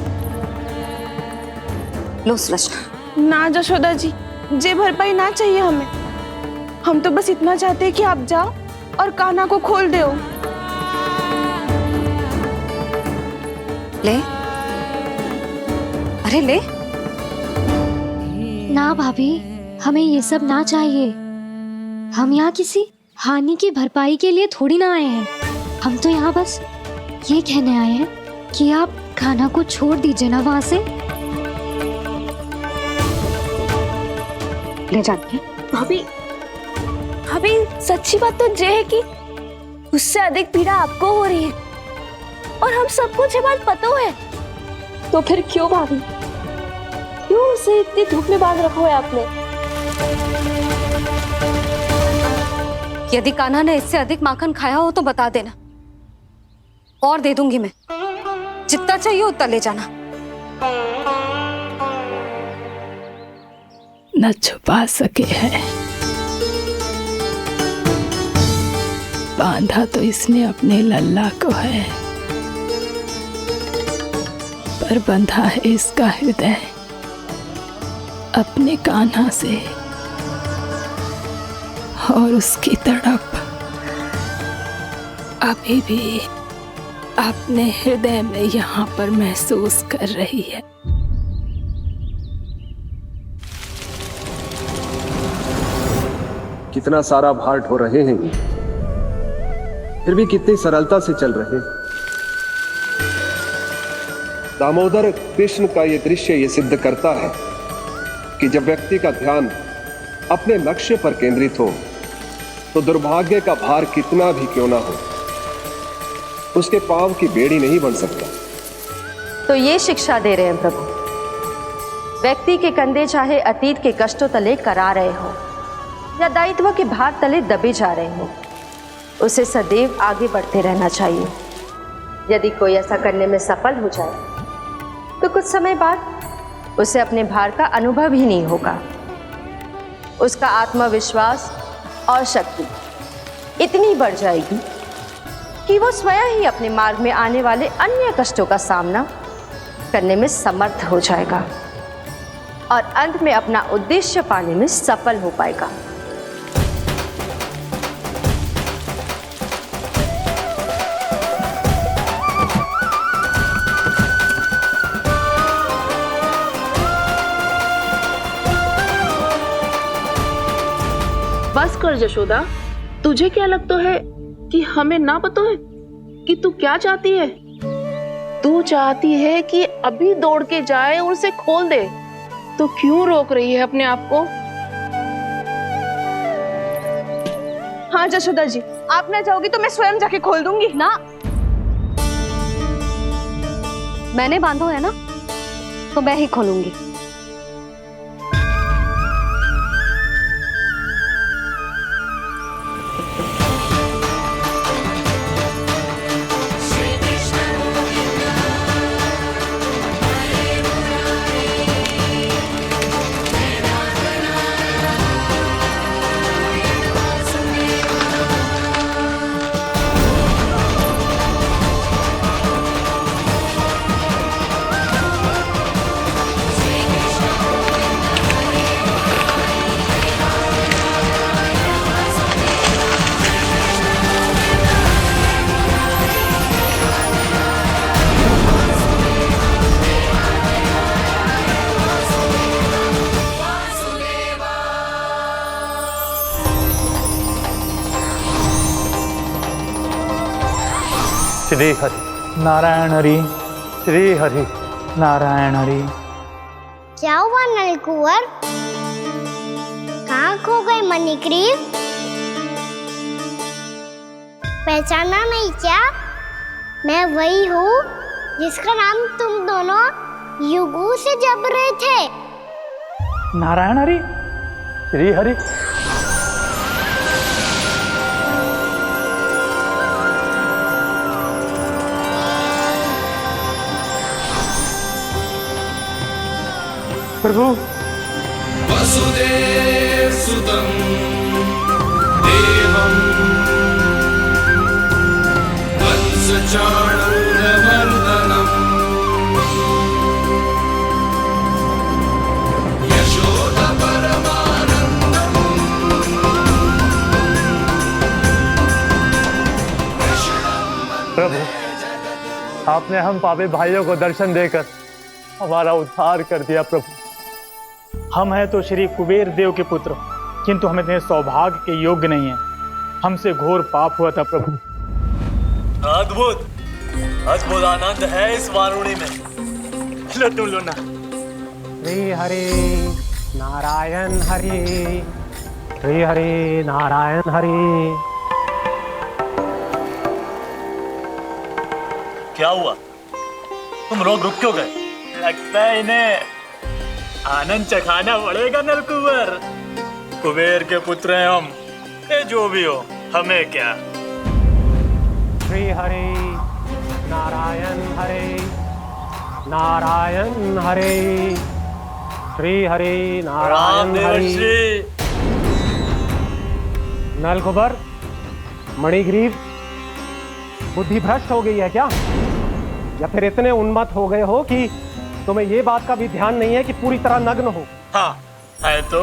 लो सुलक्षणा। ना जशोदा जी, जे भरपाई ना चाहिए हमें। हम तो बस इतना चाहते हैं कि आप जाओ और कान्हा को खोल दो। ले, अरे ले। ना भाभी, हमें ये सब ना चाहिए। हम यहाँ किसी हानि की भरपाई के लिए थोड़ी ना आए हैं। हम तो यहाँ बस ये कहने आए हैं कि आप कान्हा को छोड़ दीजिए ना वहां से। ले जाती भाभी, भाभी सच्ची बात तो ये है कि उससे अधिक पीड़ा आपको हो रही है और हम सबको ये बात पता है। तो फिर क्यों भाभी, क्यों उसे इतनी धूप में बांध रखा है आपने? यदि कान्हा ने इससे अधिक माखन खाया हो तो बता देना, और दे दूंगी मैं। जितना चाहिए उतना ले जाना। न छुपा सके है, बांधा तो इसने अपने लल्ला को है, पर बंधा है इसका हृदय अपने कान्हा से, और उसकी तड़प अभी भी अपने हृदय में यहाँ पर महसूस कर रही है। कितना सारा भार ढो रहे हैं, फिर भी कितनी सरलता से चल रहे हैं। दामोदर कृष्ण का यह दृश्य ये सिद्ध करता है कि जब व्यक्ति का ध्यान अपने लक्ष्य पर केंद्रित हो तो दुर्भाग्य का भार कितना भी क्यों ना हो, उसके पांव की बेड़ी नहीं बन सकता। तो ये शिक्षा दे रहे हैं प्रभु, व्यक्ति के कंधे चाहे अतीत के कष्टों तले करा रहे हो या दायित्व के भार तले दबे जा रहे हो, उसे सदैव आगे बढ़ते रहना चाहिए। यदि कोई ऐसा करने में सफल हो जाए तो कुछ समय बाद उसे अपने भार का अनुभव ही नहीं होगा। उसका आत्मविश्वास और शक्ति इतनी बढ़ जाएगी कि वो स्वयं ही अपने मार्ग में आने वाले अन्य कष्टों का सामना करने में समर्थ हो जाएगा और अंत में अपना उद्देश्य पाने में सफल हो पाएगा। बस कर जशोदा, तुझे क्या लगता है कि हमें ना पता है कि तू क्या चाहती है? तू चाहती है कि अभी दौड़ के जाए और उसे खोल दे, तो क्यों रोक रही है अपने आप को? हाँ जशोदा जी, आप ना जाओगी तो मैं स्वयं जाके खोल दूंगी। ना, मैंने बांधो है ना, तो मैं ही खोलूंगी। श्री हरि नारायण हरि, श्री हरि नारायण हरि। क्या हुआ नलकुंवर? कहाँ खो गई मणिग्रीव? पहचाना नहीं क्या? मैं वही हूँ जिसका नाम तुम दोनों युगों से जप रहे थे। नारायण हरि, श्री हरि। प्रभु, वसुदेव सुतं देवं वत्स प्रभु आपने हम पापी भाइयों को दर्शन देकर हमारा उद्धार कर दिया। प्रभु हम हैं तो श्री कुबेर देव के पुत्र, किंतु हम इतने सौभाग्य के योग्य नहीं हैं। हमसे घोर पाप हुआ था प्रभु। अद्भुत अद्भुत आनंद है इस वारुणी में। लो तुम लो ना। श्री हरि नारायण हरि, श्री हरि नारायण हरि। क्या हुआ, तुम लोग रुक क्यों गए? लगता है इन्हें आनंद चखाना पड़ेगा नलकुबर। कुबेर के पुत्र हैं हम, ये जो भी हो हमें क्या। श्री हरि नारायण हरि, नारायण हरि, श्री हरि नारायण हरि। नलकुबर, मणिग्रीव, बुद्धि भ्रष्ट हो गई है क्या? या फिर इतने उन्मत्त हो गए हो कि तुम्हें ये बात का भी ध्यान नहीं है कि पूरी तरह नग्न हो? हाँ है तो।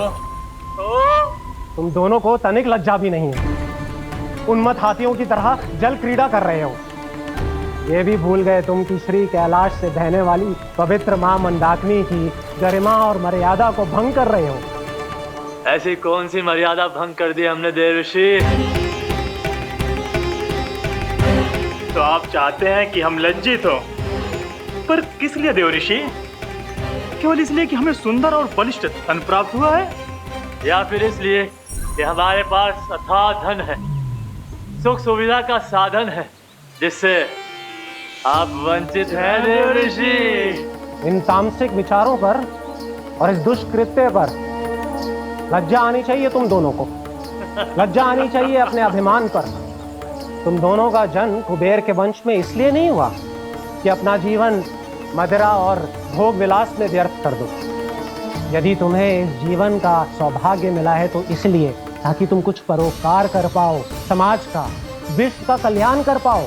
तुम दोनों को तनिक लज्जा भी नहीं है। उन्मत्त हाथियों की तरह जल क्रीड़ा कर रहे हो। ये भी भूल गए तुम कि श्री कैलाश से बहने वाली पवित्र मां मंदाकिनी की गरिमा और मर्यादा को भंग कर रहे हो। ऐसी कौन सी मर्यादा भंग कर दी हमने देवर्षि? तो आप चाहते हैं कि हम लज्जित हो, पर किस लिए देवर्षि? केवल इसलिए कि हमें सुंदर और बलिष्ठ धन प्राप्त हुआ है, या फिर इसलिए कि हमारे पास अथाह धन है, सुख सुविधा का साधन है, जिससे आप वंचित हैं देवर्षि? इन तामसिक विचारों पर और इस दुष्कृत्य पर लज्जा आनी चाहिए तुम दोनों को। लज्जा आनी चाहिए अपने अभिमान पर। तुम दोनों का जन्म कुबेर के वंश में इसलिए नहीं हुआ कि अपना जीवन मदिरा और भोग विलास में व्यर्थ कर दो। यदि तुम्हें इस जीवन का सौभाग्य मिला है तो इसलिए ताकि तुम कुछ परोपकार कर पाओ, समाज का, विश्व का कल्याण कर पाओ।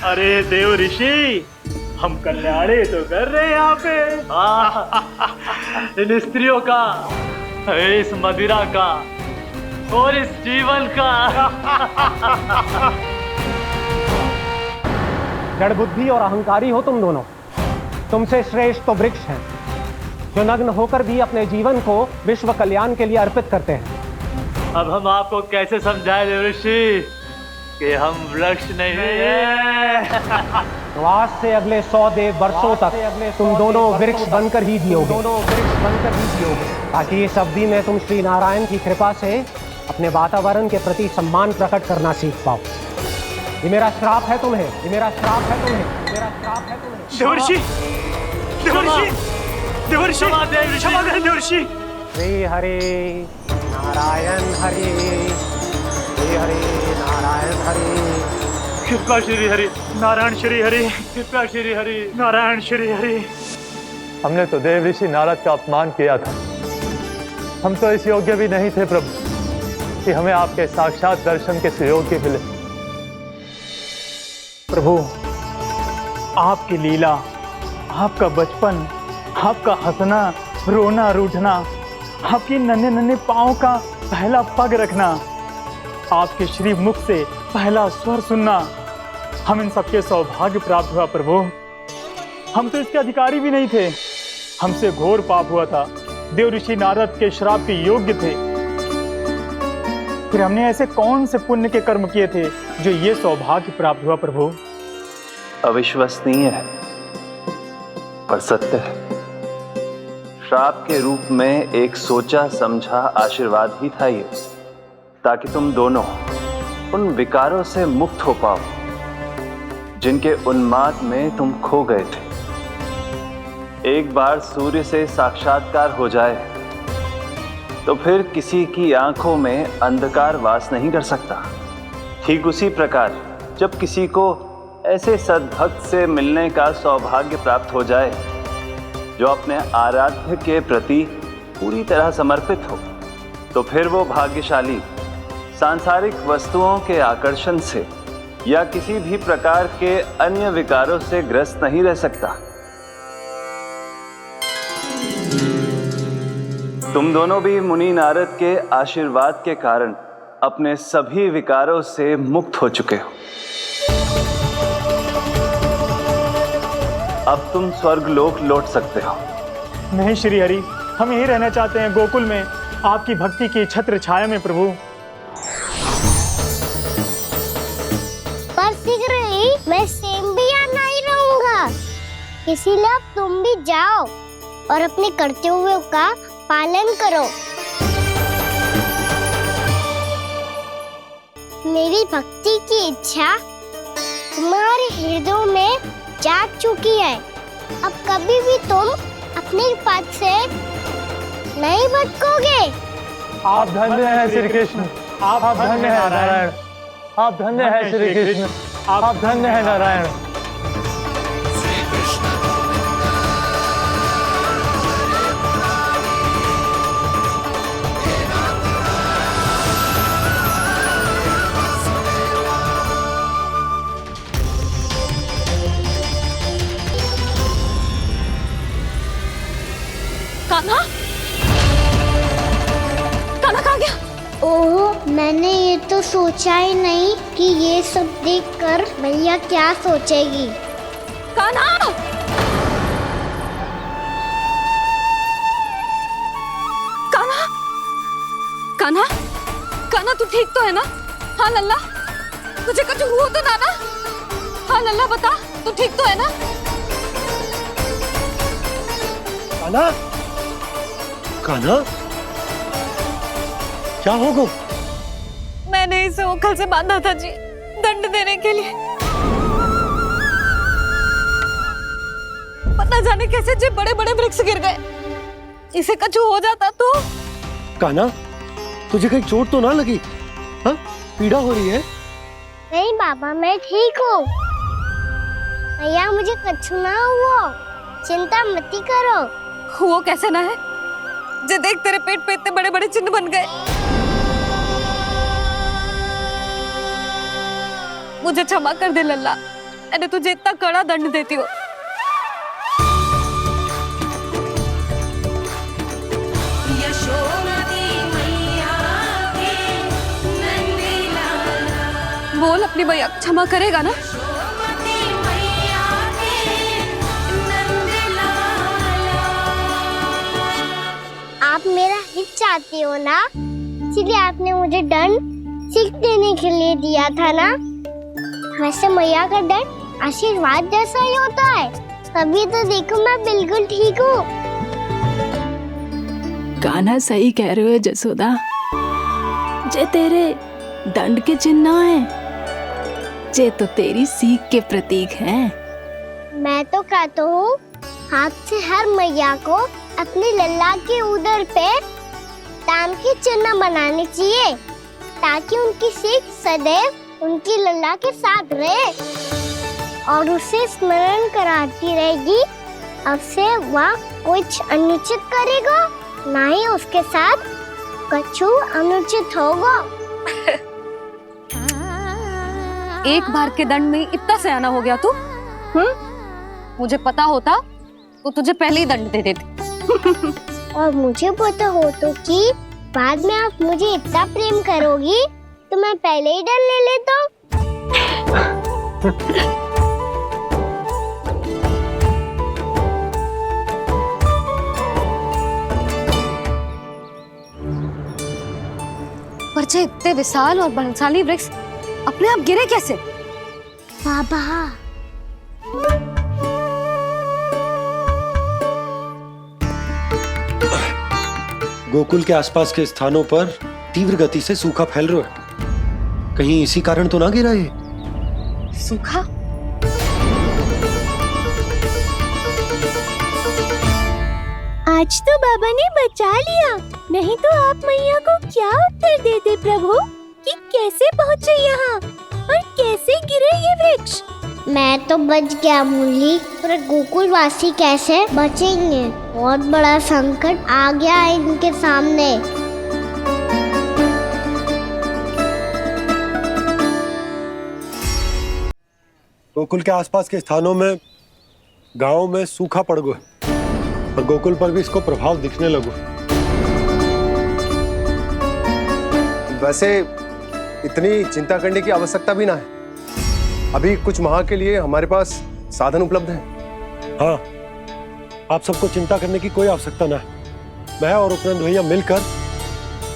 अरे देव ऋषि, हम कल्याणी तो कर रहे हैं यहाँ पे। इन स्त्रियों का, इस मदिरा का और इस जीवन का। जड़ बुद्धि और अहंकारी हो तुम दोनों। तुमसे श्रेष्ठ तो वृक्ष हैं, जो नग्न होकर भी अपने जीवन को विश्व कल्याण के लिए अर्पित करते हैं। अब हम आपको कैसे समझाएं देवर्षि कि हम वृक्ष नहीं हैं? तो आज से अगले 100 देव वर्षों तक तुम दोनों वृक्ष बनकर ही जियोगे, ताकि इस अवधि में तुम श्री नारायण की कृपा से अपने वातावरण के प्रति सम्मान प्रकट करना सीख पाओ। ये मेरा श्राप है तुम्हें, ये मेरा श्राप है तुम्हें, मेरा श्राप है तुम्हें। देवर्षि, देवर्षि, देवर्षि, क्षमा करें देवर्षि। श्री हरि नारायण हरि, श्री हरि नारायण हरि। कृपा श्री हरि नारायण श्री हरि, कृपा श्री हरि नारायण श्री हरि। हमने तो देव ऋषि नारद का अपमान किया था। हम तो इस योग्य भी नहीं थे प्रभु कि हमें आपके साक्षात दर्शन के सुयोग्य मिले। प्रभु, आपकी लीला, आपका बचपन, आपका हंसना, रोना, रूठना, आपकी नन्हे नन्हे पाँव का पहला पग रखना, आपके श्री मुख से पहला स्वर सुनना, हम इन सबके सौभाग्य प्राप्त हुआ प्रभु। हम तो इसके अधिकारी भी नहीं थे। हमसे घोर पाप हुआ था, देव ऋषि नारद के श्राप के योग्य थे। फिर हमने ऐसे कौन से पुण्य के कर्म किए थे जो ये सौभाग्य प्राप्त हुआ प्रभु? अविश्वसनीय है पर सत्य है। श्राप के रूप में एक सोचा समझा आशीर्वाद ही था ये, ताकि तुम दोनों उन विकारों से मुक्त हो पाओ जिनके उन्माद में तुम खो गए थे। एक बार सूर्य से साक्षात्कार हो जाए तो फिर किसी की आंखों में अंधकार वास नहीं कर सकता। ठीक उसी प्रकार जब किसी को ऐसे सद्भक्त से मिलने का सौभाग्य प्राप्त हो जाए जो अपने आराध्य के प्रति पूरी तरह समर्पित हो, तो फिर वो भाग्यशाली सांसारिक वस्तुओं के आकर्षण से या किसी भी प्रकार के अन्य विकारों से ग्रस्त नहीं रह सकता। तुम दोनों भी मुनि नारद के आशीर्वाद के कारण अपने सभी विकारों से मुक्त हो चुके हो। अब तुम स्वर्गलोक लौट सकते हो। नहीं श्री हरि, हम यही रहना चाहते हैं गोकुल में, आपकी भक्ति की छत्र छाया में प्रभु। पर शीघ्र ही मैं सेम्बिया नहीं रहूंगा, इसीलिए अब तुम भी जाओ और अपने कर्तव्यों का पालन करो। मेरी भक्ति की इच्छा तुम्हारे हृदयों में जाग चुकी है। अब कभी भी तुम अपने पद से नहीं भटकोगे। आप धन्य हैं श्री कृष्ण, आप धन्य हैं नारायण, आप धन्य हैं श्री कृष्ण, आप धन्य हैं नारायण। कान्हा, कान्हा कहाँ गया? ओह, मैंने ये तो सोचा ही नहीं कि ये सब देखकर मैया क्या सोचेगी। कान्हा! कान्हा! कान्हा! कान्हा तू ठीक तो है ना? हाँ लल्ला, तुझे कुछ हुआ तो ना ना? हाँ लल्ला बता, तू ठीक तो है ना? कान्हा, कान्हा, क्या होगा? मैंने इसे ओखल से बांधा था जी, दंड देने के लिए। पता जाने कैसे जी बड़े बड़े वृक्ष गिर गए। इसे कुछ हो जाता तो? कान्हा, तुझे कहीं चोट तो ना लगी? हाँ, पीड़ा हो रही है? नहीं बाबा, मैं ठीक हूँ। भैया मुझे कुछ ना हुआ, चिंता मत करो। वो कैसे ना है? जे देख तेरे पेट पे इतने बड़े बड़े चिन्ह बन गए। मुझे क्षमा कर दे लल्ला, मैंने तुझे इतना कड़ा दंड देती हो। बोल अपनी भैया क्षमा करेगा ना? आप मेरा हित चाहते हो ना, इसलिए आपने मुझे दंड सीख देने के लिए दिया था ना। वैसे मैया का दंड आशीर्वाद जैसा ही होता है, तभी तो देखो मैं बिल्कुल ठीक हूँ। कान्हा सही कह रहे हो जसोदा, जे तेरे दंड के चिन्ह है, जे तो तेरी सीख के प्रतीक हैं। मैं तो कहता हूँ हाथ से हर मैया को अपनी लल्ला के उदर पे ताम के चिन्ह बनाने चाहिए, ताकि उनकी सीख सदैव उनकी लल्ला के साथ रहे और उसे स्मरण कराती रहेगी। अब से वह कुछ अनुचित करेगा, ना ही उसके साथ कुछ अनुचित होगा। एक बार के दंड में इतना सयाना हो गया तू? मुझे पता होता तो तुझे पहले ही दंड दे देती। और मुझे पता हो तो कि बाद में आप मुझे इतना प्रेम करोगी तो मैं पहले ही डर ले लेता। पर जे इतने विशाल और बलशाली वृक्ष अपने आप गिरे कैसे? बाबा, गोकुल के आसपास के स्थानों पर तीव्र गति से सूखा फैल रहा है, कहीं इसी कारण तो ना गिरा ये? सूखा? आज तो बाबा ने बचा लिया, नहीं तो आप मैया को क्या उत्तर देते प्रभु कि कैसे पहुँचे यहाँ और कैसे गिरे ये वृक्ष। मैं तो बच गया मुरली, पर गोकुल वासी कैसे बचेंगे? बहुत बड़ा संकट आ गया है इनके सामने। गोकुल के आसपास के स्थानों में, गांवों में सूखा पड़ गया और गोकुल पर भी इसको प्रभाव दिखने लगा। वैसे इतनी चिंता करने की आवश्यकता भी ना है, अभी कुछ माह के लिए हमारे पास साधन उपलब्ध है। हाँ, आप सबको चिंता करने की कोई आवश्यकता ना है। मैं और उपनंद भैया मिलकर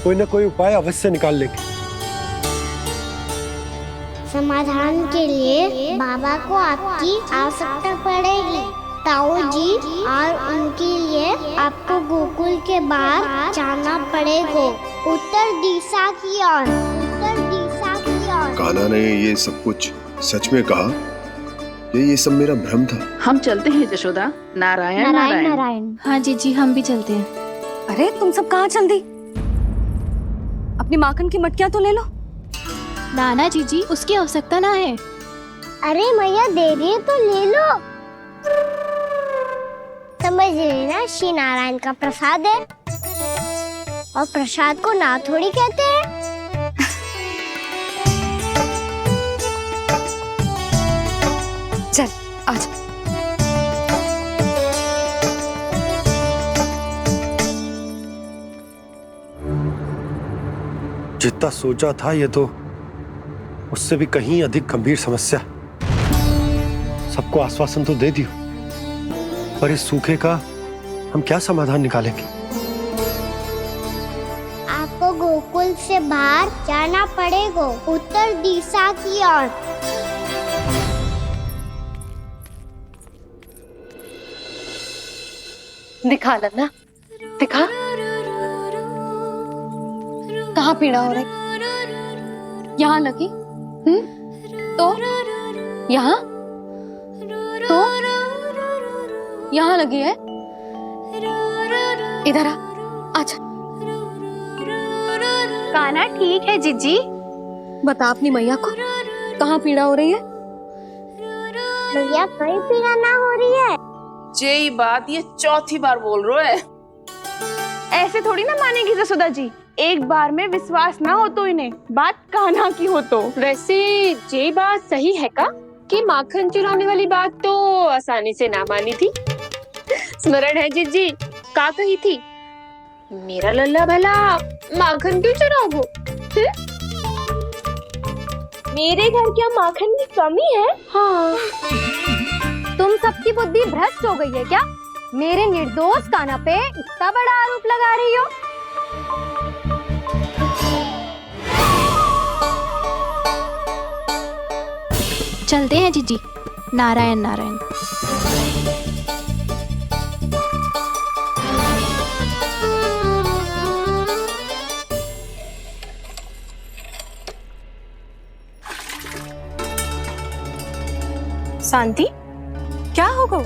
कोई ना कोई उपाय अवश्य निकाल लेंगे। समाधान के लिए बाबा को आपकी आवश्यकता पड़ेगी। ताऊ जी और उनके लिए आपको गोकुल के बाहर जाना पड़ेगा, उत्तर दिशा की ओर, उत्तर दिशा की ओर। कान्हा ने ये सब कुछ सच में कहा? ये सब मेरा भ्रम था? हम चलते हैं जशोदा। नारायण नारायण नारायण। हाँ जी, हम भी चलते हैं। अरे तुम सब कहाँ चल दी? अपनी माखन की मटकियां तो ले लो। नाना जी, उसकी आवश्यकता ना है। अरे मैया दे रही है तो ले लो। समझ लेना, श्री नारायण का प्रसाद है और प्रसाद को ना थोड़ी कहते हैं। चल आज जितना सोचा था ये तो उससे भी कहीं अधिक गंभीर समस्या। सबको आश्वासन तो दे दियो, पर इस सूखे का हम क्या समाधान निकालेंगे? आपको गोकुल से बाहर जाना पड़ेगा, उत्तर दिशा की ओर। दिखा लन्ना, दिखा। कहाँ पीड़ा हो रही? यहाँ लगी? तो यहाँ तो यहाँ लगी है। इधर आ, आजा। कान्हा ठीक है जीजी। बता अपनी मैया को कहाँ पीड़ा हो रही है? मैया कहीं पीड़ा ना हो रही है। यही बात ये चौथी बार बोल रहे है। ऐसे थोड़ी ना मानेगी जसोदा जी। एक बार में विश्वास ना हो तो इन्हें, बात कान्हा की हो तो। वैसे ये बात सही है का कि माखन चुराने वाली बात तो आसानी से ना मानी थी। स्मरण है जीजी का कही थी, मेरा लल्ला भला माखन क्यों चुराओगे? मेरे घर क्या माखन की कमी है? हाँ। तुम सबकी बुद्धि भ्रष्ट हो गई है क्या? मेरे निर्दोष कान्हा पे इतना बड़ा आरोप लगा रही हो? चलते हैं जीजी। नारायण नारायण। शांति, क्या हो गो?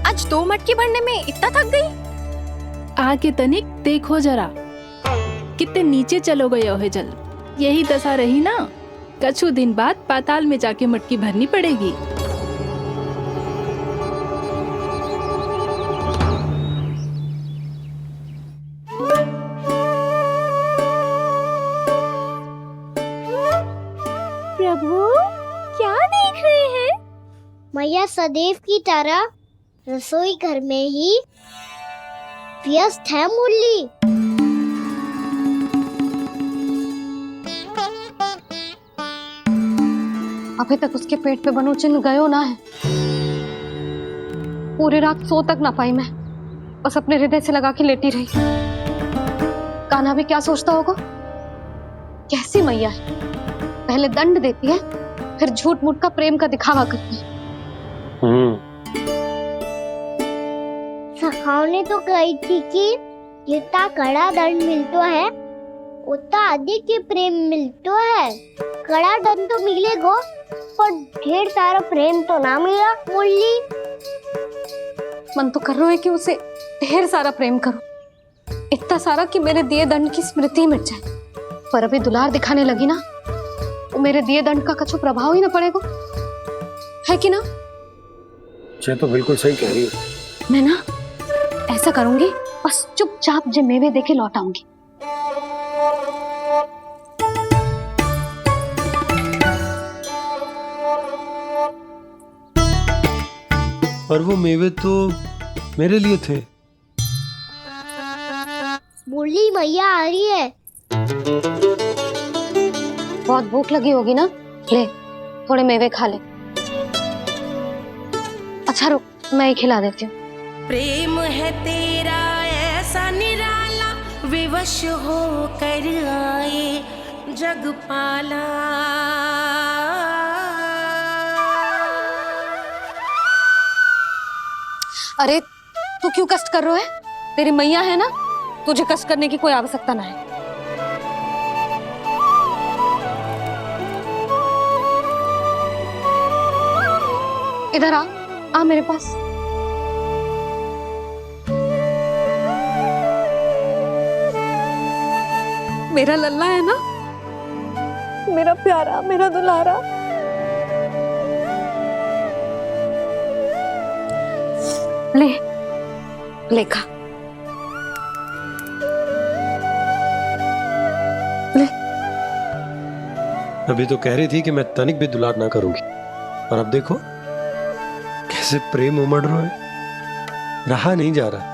आज 2 मटकी भरने में इतना थक गई? आगे तनिक देखो जरा, कितने नीचे चलो गए हो जल। यही दशा रही ना, कछु दिन बाद पाताल में जाके मटकी भरनी पड़ेगी। प्रभु क्या देख रहे हैं? मैया सदैव की तरह रसोई घर में ही व्यस्त है मुरली। अभी तक उसके पेट पे बनो चिन्ह गयो ना है। पूरी रात सो तक ना पाई मैं, बस अपने हृदय से लगा के लेटी रही। कान्हा भी क्या सोचता होगा? कैसी मैया है, पहले दंड देती है फिर झूठ मूठ का प्रेम का दिखावा करती है। सखाओ ने तो कही थी कि जितना कड़ा दंड मिलता है उतना अधिक ही प्रेम मिलता है। कड़ा दंड तो मिलेगा पर ढेर सारा प्रेम तो ना मिला मुरली। मन तो कर रहा है कि उसे ढेर सारा प्रेम करो, इतना सारा कि मेरे दिए दंड की स्मृति मिट जाए। पर अभी दुलार दिखाने लगी ना, तो मेरे दिए दंड का कछु प्रभाव ही ना पड़ेगा, है कि ना? ये तो बिल्कुल सही कह रही हो। मैं ना ऐसा करूंगी, बस चुपचाप जे मेवे देके लौट आऊंगी। पर वो मेवे तो मेरे लिए थे। मुरली मैया आ रही है। बहुत भूख लगी होगी ना, ले थोड़े मेवे खा ले। अच्छा रुक, मैं ही खिला देती हूँ। प्रेम है तेरा ऐसा निराला, विवश हो कर आए जग पाला। अरे तू क्यों कष्ट कर रहा है? तेरी मैया है ना, तुझे कष्ट करने की कोई आवश्यकता ना है। इधर आ मेरे पास। मेरा लल्ला है ना, मेरा प्यारा, मेरा दुलारा। ले खा। ले। अभी तो कह रही थी कि मैं तनिक भी दुलार ना करूंगी, और अब देखो कैसे प्रेम उमड़ रहा है, रहा नहीं जा रहा।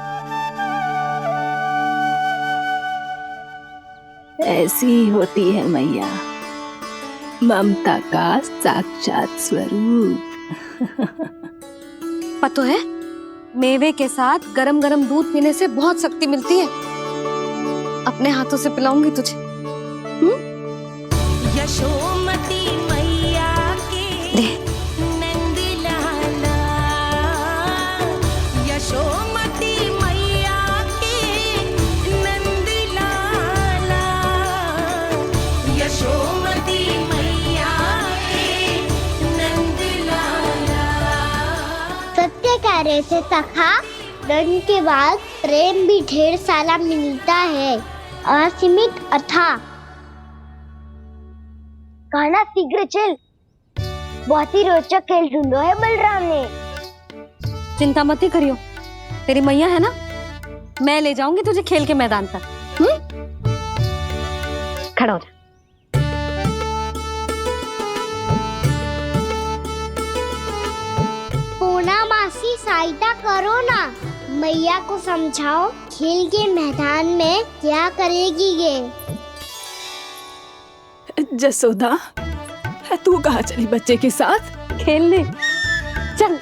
ऐसी ही होती है मैया, ममता का साक्षात स्वरूप। पता है, मेवे के साथ गरम गरम दूध पीने से बहुत शक्ति मिलती है। अपने हाथों से पिलाऊंगी तुझे। यशोमती मैया के नंद लाला, यशोमती मैया के नंद लाला, यशोमती मैया के नंद लाला। सत्य कह रहे थे सखा, धन के बाद प्रेम भी ढेर सारा मिलता है, असीमित अथाह। गाना शीघ्र चल, बहुत ही रोचक खेल ढूंढो है बलराम ने। चिंता मत ही करियो, तेरी मैया है ना, मैं ले जाऊंगी तुझे खेल के मैदान पर। खड़ा हो जा। पूना मासी सहायता करो ना, मैया को समझाओ खेल के मैदान में क्या करेगी ये। जसोदा, तू कहाँ चली बच्चे के साथ खेलने? चल।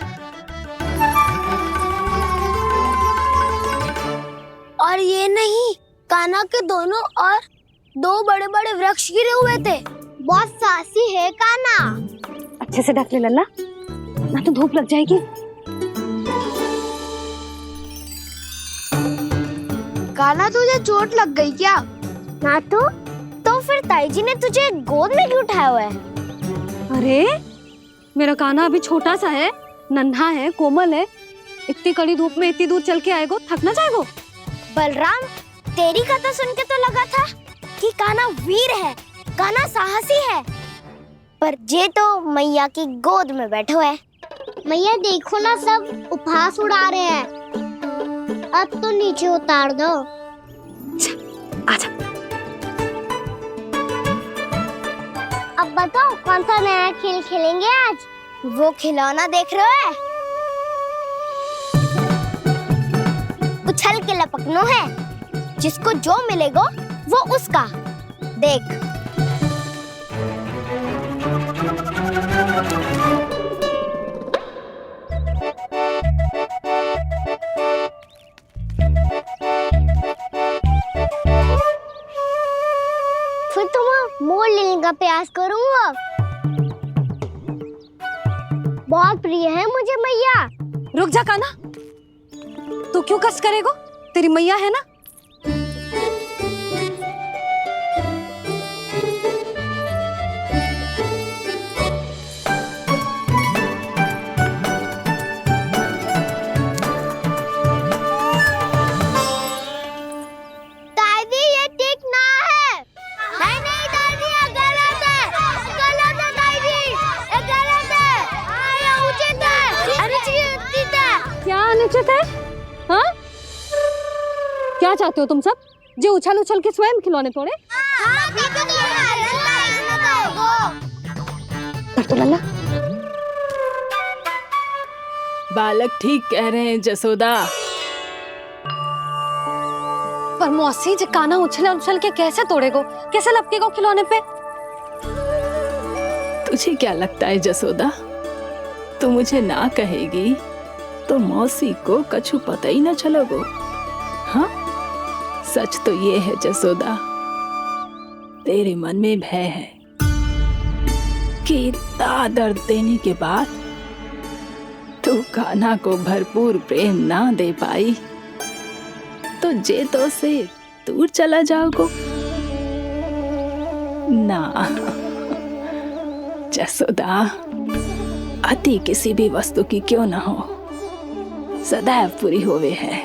और ये नहीं, कान्हा के दोनों और दो बड़े बड़े वृक्ष गिरे हुए थे। बहुत साहसी है कान्हा। अच्छे से ढक ले लल्ला, ना तो धूप लग जाएगी। कान्हा तुझे चोट लग गई क्या? ना तो फिर ताई जी ने तुझे गोद में क्यों उठाया हुआ है? अरे मेरा कान्हा अभी छोटा सा है, नन्हा है, कोमल है। इतनी कड़ी धूप में इतनी दूर चल के आएगो, थक ना जाएगो? बलराम, तेरी कथा सुन के तो लगा था कि कान्हा वीर है, कान्हा साहसी है, पर ये तो मैया की गोद में बैठे हुए है। मैया देखो ना, सब उपहास उड़ा रहे हैं। अब तो नीचे उतार दो। आजा। अब बताओ कौन सा नया खेल खेलेंगे आज? वो खिलौना देख रहे हो? उछल के लपकनो है, जिसको जो मिलेगा वो उसका। देख। फिर तुम मोड़ लेने का प्रयास करूंगा। बहुत प्रिय है मुझे मैया। रुक जा कान्हा, तू क्यों कष्ट करेगो? तेरी मैया है ना। दादी ये ठीक ना है। नहीं नहीं दादी, ये गलत है, गलत है दादी, ये गलत है, ये उचित है, अनुचित है। क्या अनुचित है? हाँ? क्या चाहते हो तुम सब? जो उछल उछल के स्वयं खिलौने तोड़े? तो लल्ला, बालक ठीक कह रहे हैं जसोदा। पर मौसी, जो कान्हा उछल उछल के कैसे तोड़ेगो, कैसे लपकेगो खिलौने पे? तुझे क्या लगता है जसोदा, तू मुझे ना कहेगी तो मौसी को कछु पता ही न चलोगो। हाँ, सच तो ये है जसोदा, तेरे मन में भय है कि इतना दर्द देने के बाद तू कान्हा को भरपूर प्रेम ना दे पाई तो जे तो से दूर चला जाओगो ना। जसोदा, अति किसी भी वस्तु की क्यों ना हो, सदैव पूरी होवे है।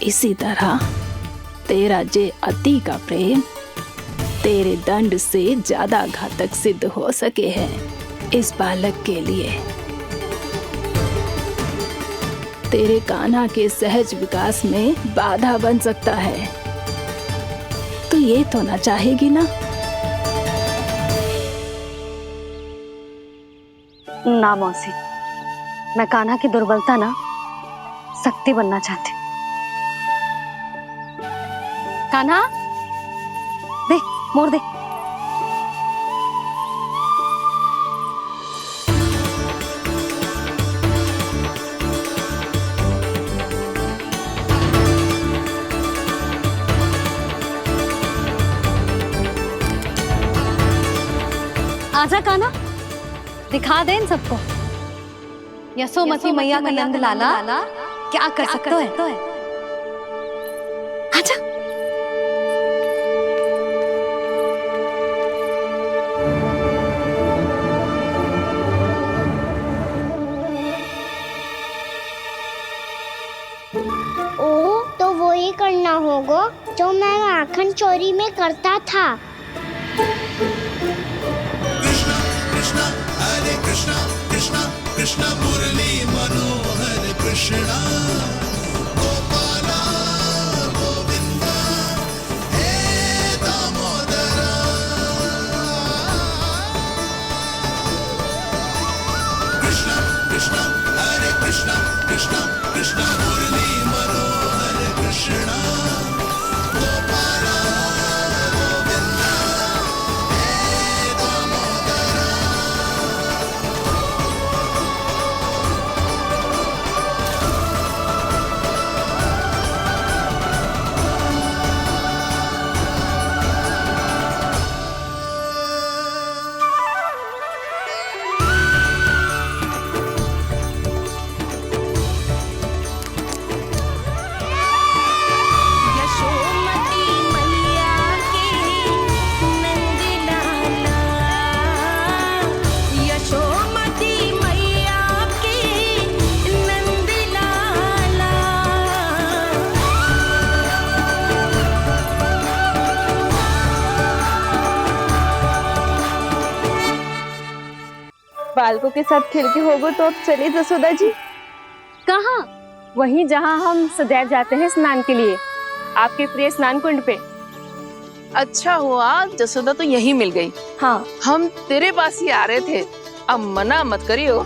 इसी तरह तेरा जे अति का प्रेम तेरे दंड से ज्यादा घातक सिद्ध हो सके है इस बालक के लिए। तेरे कान्हा के सहज विकास में बाधा बन सकता है, तो ये तो ना चाहेगी ना? ना मौसी, मैं कान्हा की दुर्बलता ना शक्ति बनना चाहती। कान्हा, दे मोड़ दे। आजा कान्हा, दिखा दे इन सबको यशोमती मैया का नंद लाला क्या कर सकता है। आजा। ओ, तो वो ही करना होगा जो मैं माखन चोरी में करता था। कृष्णा कृष्णा मुरली मनोहर कृष्णा गोपाला गोविंदा हे दामोदरा। कृष्णा कृष्णा हरे कृष्णा कृष्णा कृष्णा मुरली मनोहर कृष्णा गोपाला गोविंदा हे दामोदरा। यशोमती मैया के नंद लाला, यशोमती मैया के नंद लाला। बालकों के साथ खेल के होगो तो अब चलिए जसोदा जी। कहाँ? वहीं जहाँ हम सदैव जाते हैं स्नान के लिए, आपके प्रिय स्नान कुंड पे। अच्छा हुआ जसोदा तो यही मिल गई। हाँ, हम तेरे पास ही आ रहे थे, अब मना मत करियो।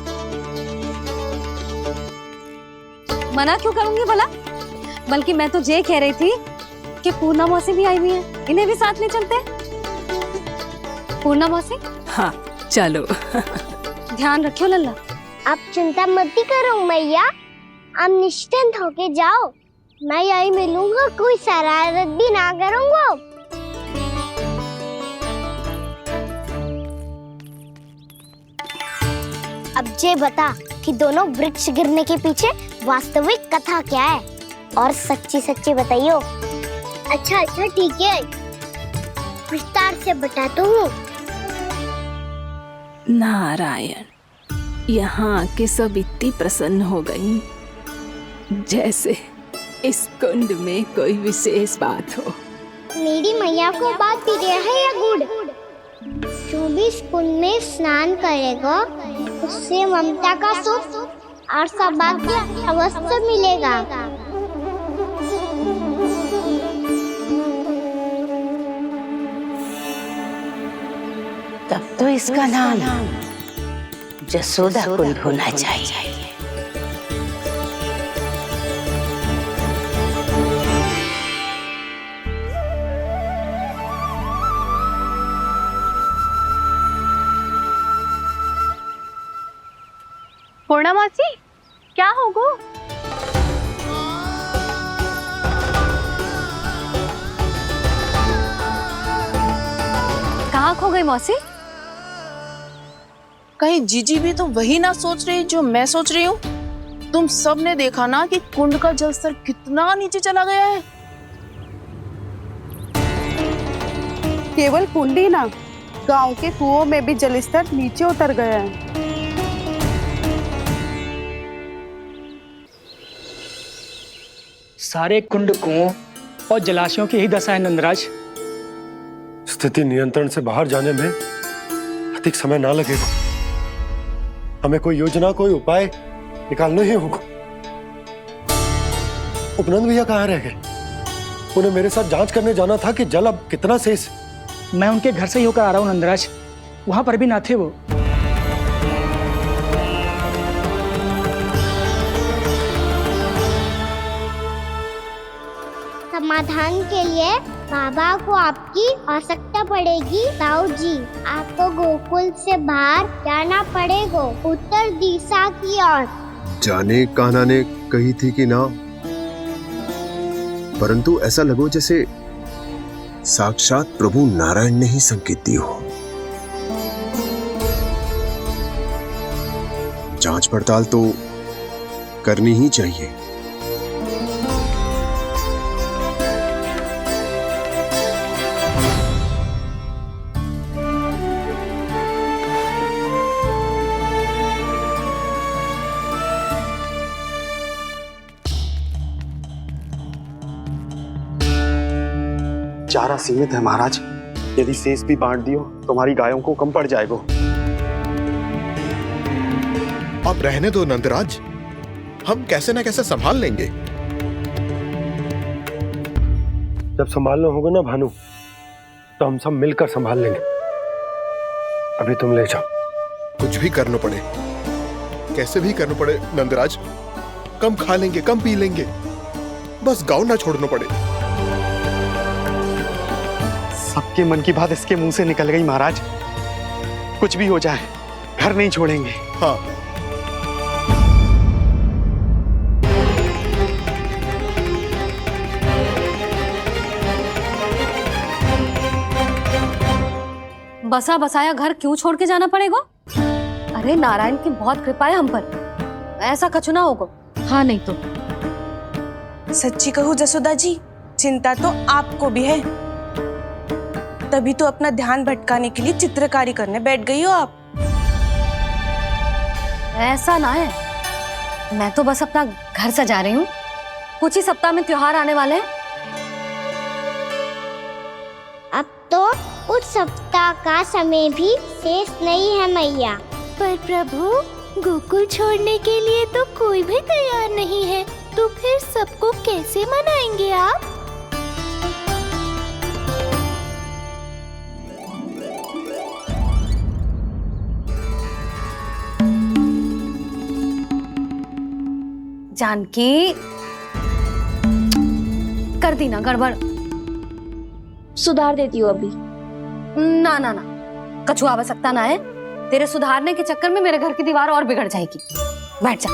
मना क्यों करूंगी भला? बल्कि मैं तो ये कह रही थी कि पूर्णा मौसी भी आई हुई है, इन्हें भी साथ ले चलते हैं। पूर्णा मौसी, हाँ चलो। ध्यान रखियो लल्ला। आप चिंता मत करो मैया, आप निश्चिंत होके जाओ, मैं यही मिलूंगा, कोई शरारत भी ना करूंगा। अब ये बता कि दोनों वृक्ष गिरने के पीछे वास्तविक कथा क्या है, और सच्ची सच्ची बताइयो। अच्छा अच्छा ठीक है, विस्तार से बताता हूँ। नारायण, यहाँ के सब इतनी प्रसन्न हो गई जैसे इस कुंड में कोई विशेष बात हो। मेरी मैया को बात प्रिय है या गुड़? जो भी इस कुंड में स्नान करेगा उससे ममता का सुख और सौभाग्य अवश्य मिलेगा। तब तो इसका नाम जसोदा कुंड होना चाहिए। पूर्णा मौसी क्या होगो? कहाँ खो गई मौसी? कहीं जीजी भी तो वही ना सोच रही जो मैं सोच रही हूँ। तुम सब ने देखा ना कि कुंड का जलस्तर कितना नीचे चला गया है। केवल कुंड ही ना, गांव के कुओं में भी जलस्तर नीचे उतर गया है। सारे कुंड कुओं और जलाशयों की ही दशा है नंदराज। स्थिति नियंत्रण से बाहर जाने में अधिक समय ना लगेगा। हमें कोई योजना, कोई उपाय निकालना ही होगा। उपनंद भैया कहाँ रह गए? उन्हें मेरे साथ जांच करने जाना था कि जल अब कितना शेष। मैं उनके घर से ही होकर आ रहा हूँ नंदराज, वहां पर भी ना थे वो। समाधान के लिए बाबा को आपकी आवश्यकता पड़ेगी। ताऊ जी, आपको गोकुल से बाहर जाना पड़ेगा, उत्तर दिशा की ओर। जाने कान्हा ने कही थी कि ना, परंतु ऐसा लगो जैसे साक्षात प्रभु नारायण ने ही संकेत दी हो। जांच पड़ताल तो करनी ही चाहिए। चारा सीमित है महाराज, यदि शेष भी बांट दियो तो हमारी गायों को कम पड़ जाएगा। अब रहने दो नंदराज, हम कैसे न कैसे संभाल लेंगे। जब संभालना होगा ना भानु, तो हम सब मिलकर संभाल लेंगे। अभी तुम ले जाओ। कुछ भी करना पड़े, कैसे भी करना पड़े नंदराज, कम खा लेंगे, कम पी लेंगे, बस गाँव ना छोड़ना पड़े। सबके मन की बात इसके मुंह से निकल गई महाराज। कुछ भी हो जाए, घर नहीं छोड़ेंगे। हाँ, बसा बसाया घर क्यों छोड़ के जाना पड़ेगा? अरे नारायण की बहुत कृपा है हम पर, ऐसा कछु ना होगा। हाँ नहीं तो सच्ची कहूँ जसोदा जी, चिंता तो आपको भी है, तभी तो अपना ध्यान भटकाने के लिए चित्रकारी करने बैठ गई हो आप। ऐसा ना है, मैं तो बस अपना घर सजा रही हूँ। कुछ ही सप्ताह में त्योहार आने वाले हैं। अब तो कुछ सप्ताह का समय भी शेष नहीं है मैया। पर प्रभु, गोकुल छोड़ने के लिए तो कोई भी तैयार नहीं है, तो फिर सबको कैसे मनाएंगे आप? जानकी, कर दी ना गड़बड़। सुधार देती हूँ अभी। ना ना ना, कछु आवश्यकता ना है। तेरे सुधारने के चक्कर में मेरे घर की दीवार और बिगड़ जाएगी। बैठ जा।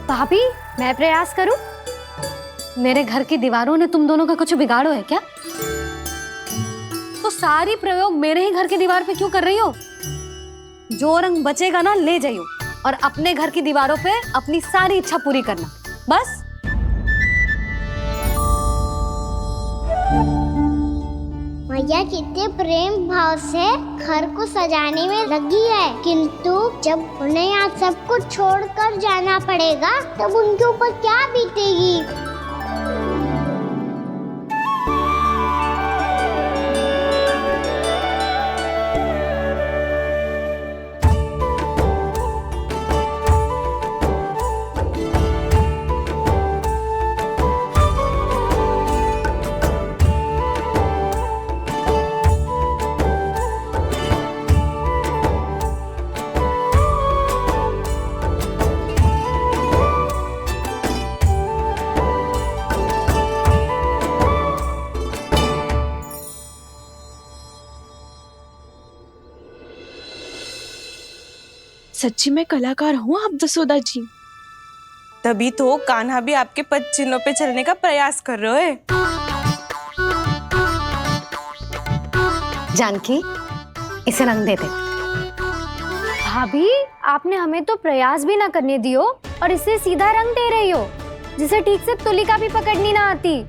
भाभी, मैं प्रयास करूं? मेरे घर की दीवारों ने तुम दोनों का कुछ बिगाड़ो है क्या? तो सारी प्रयोग मेरे ही घर की दीवार पे क्यों कर रही हो? जो रंग बचेगा ना ले जाइयो, और अपने घर की दीवारों पे अपनी सारी इच्छा पूरी करना, बस। मैया कितने प्रेम भाव से घर को सजाने में लगी है, किंतु जब उन्हें यहाँ सब कुछ छोड़कर जाना पड़ेगा तब उनके ऊपर क्या बीतेगी। सच्ची में कलाकार हूँ आप जसोदा जी। तभी तो कान्हा भी आपके पद चिन्हों पे चलने का प्रयास कर रहे है। जानकी, इसे रंग दे दे। भाभी, आपने हमें तो प्रयास भी ना करने दियो और इसे सीधा रंग दे रही हो, जिसे ठीक से तुलिका भी पकड़नी ना आती।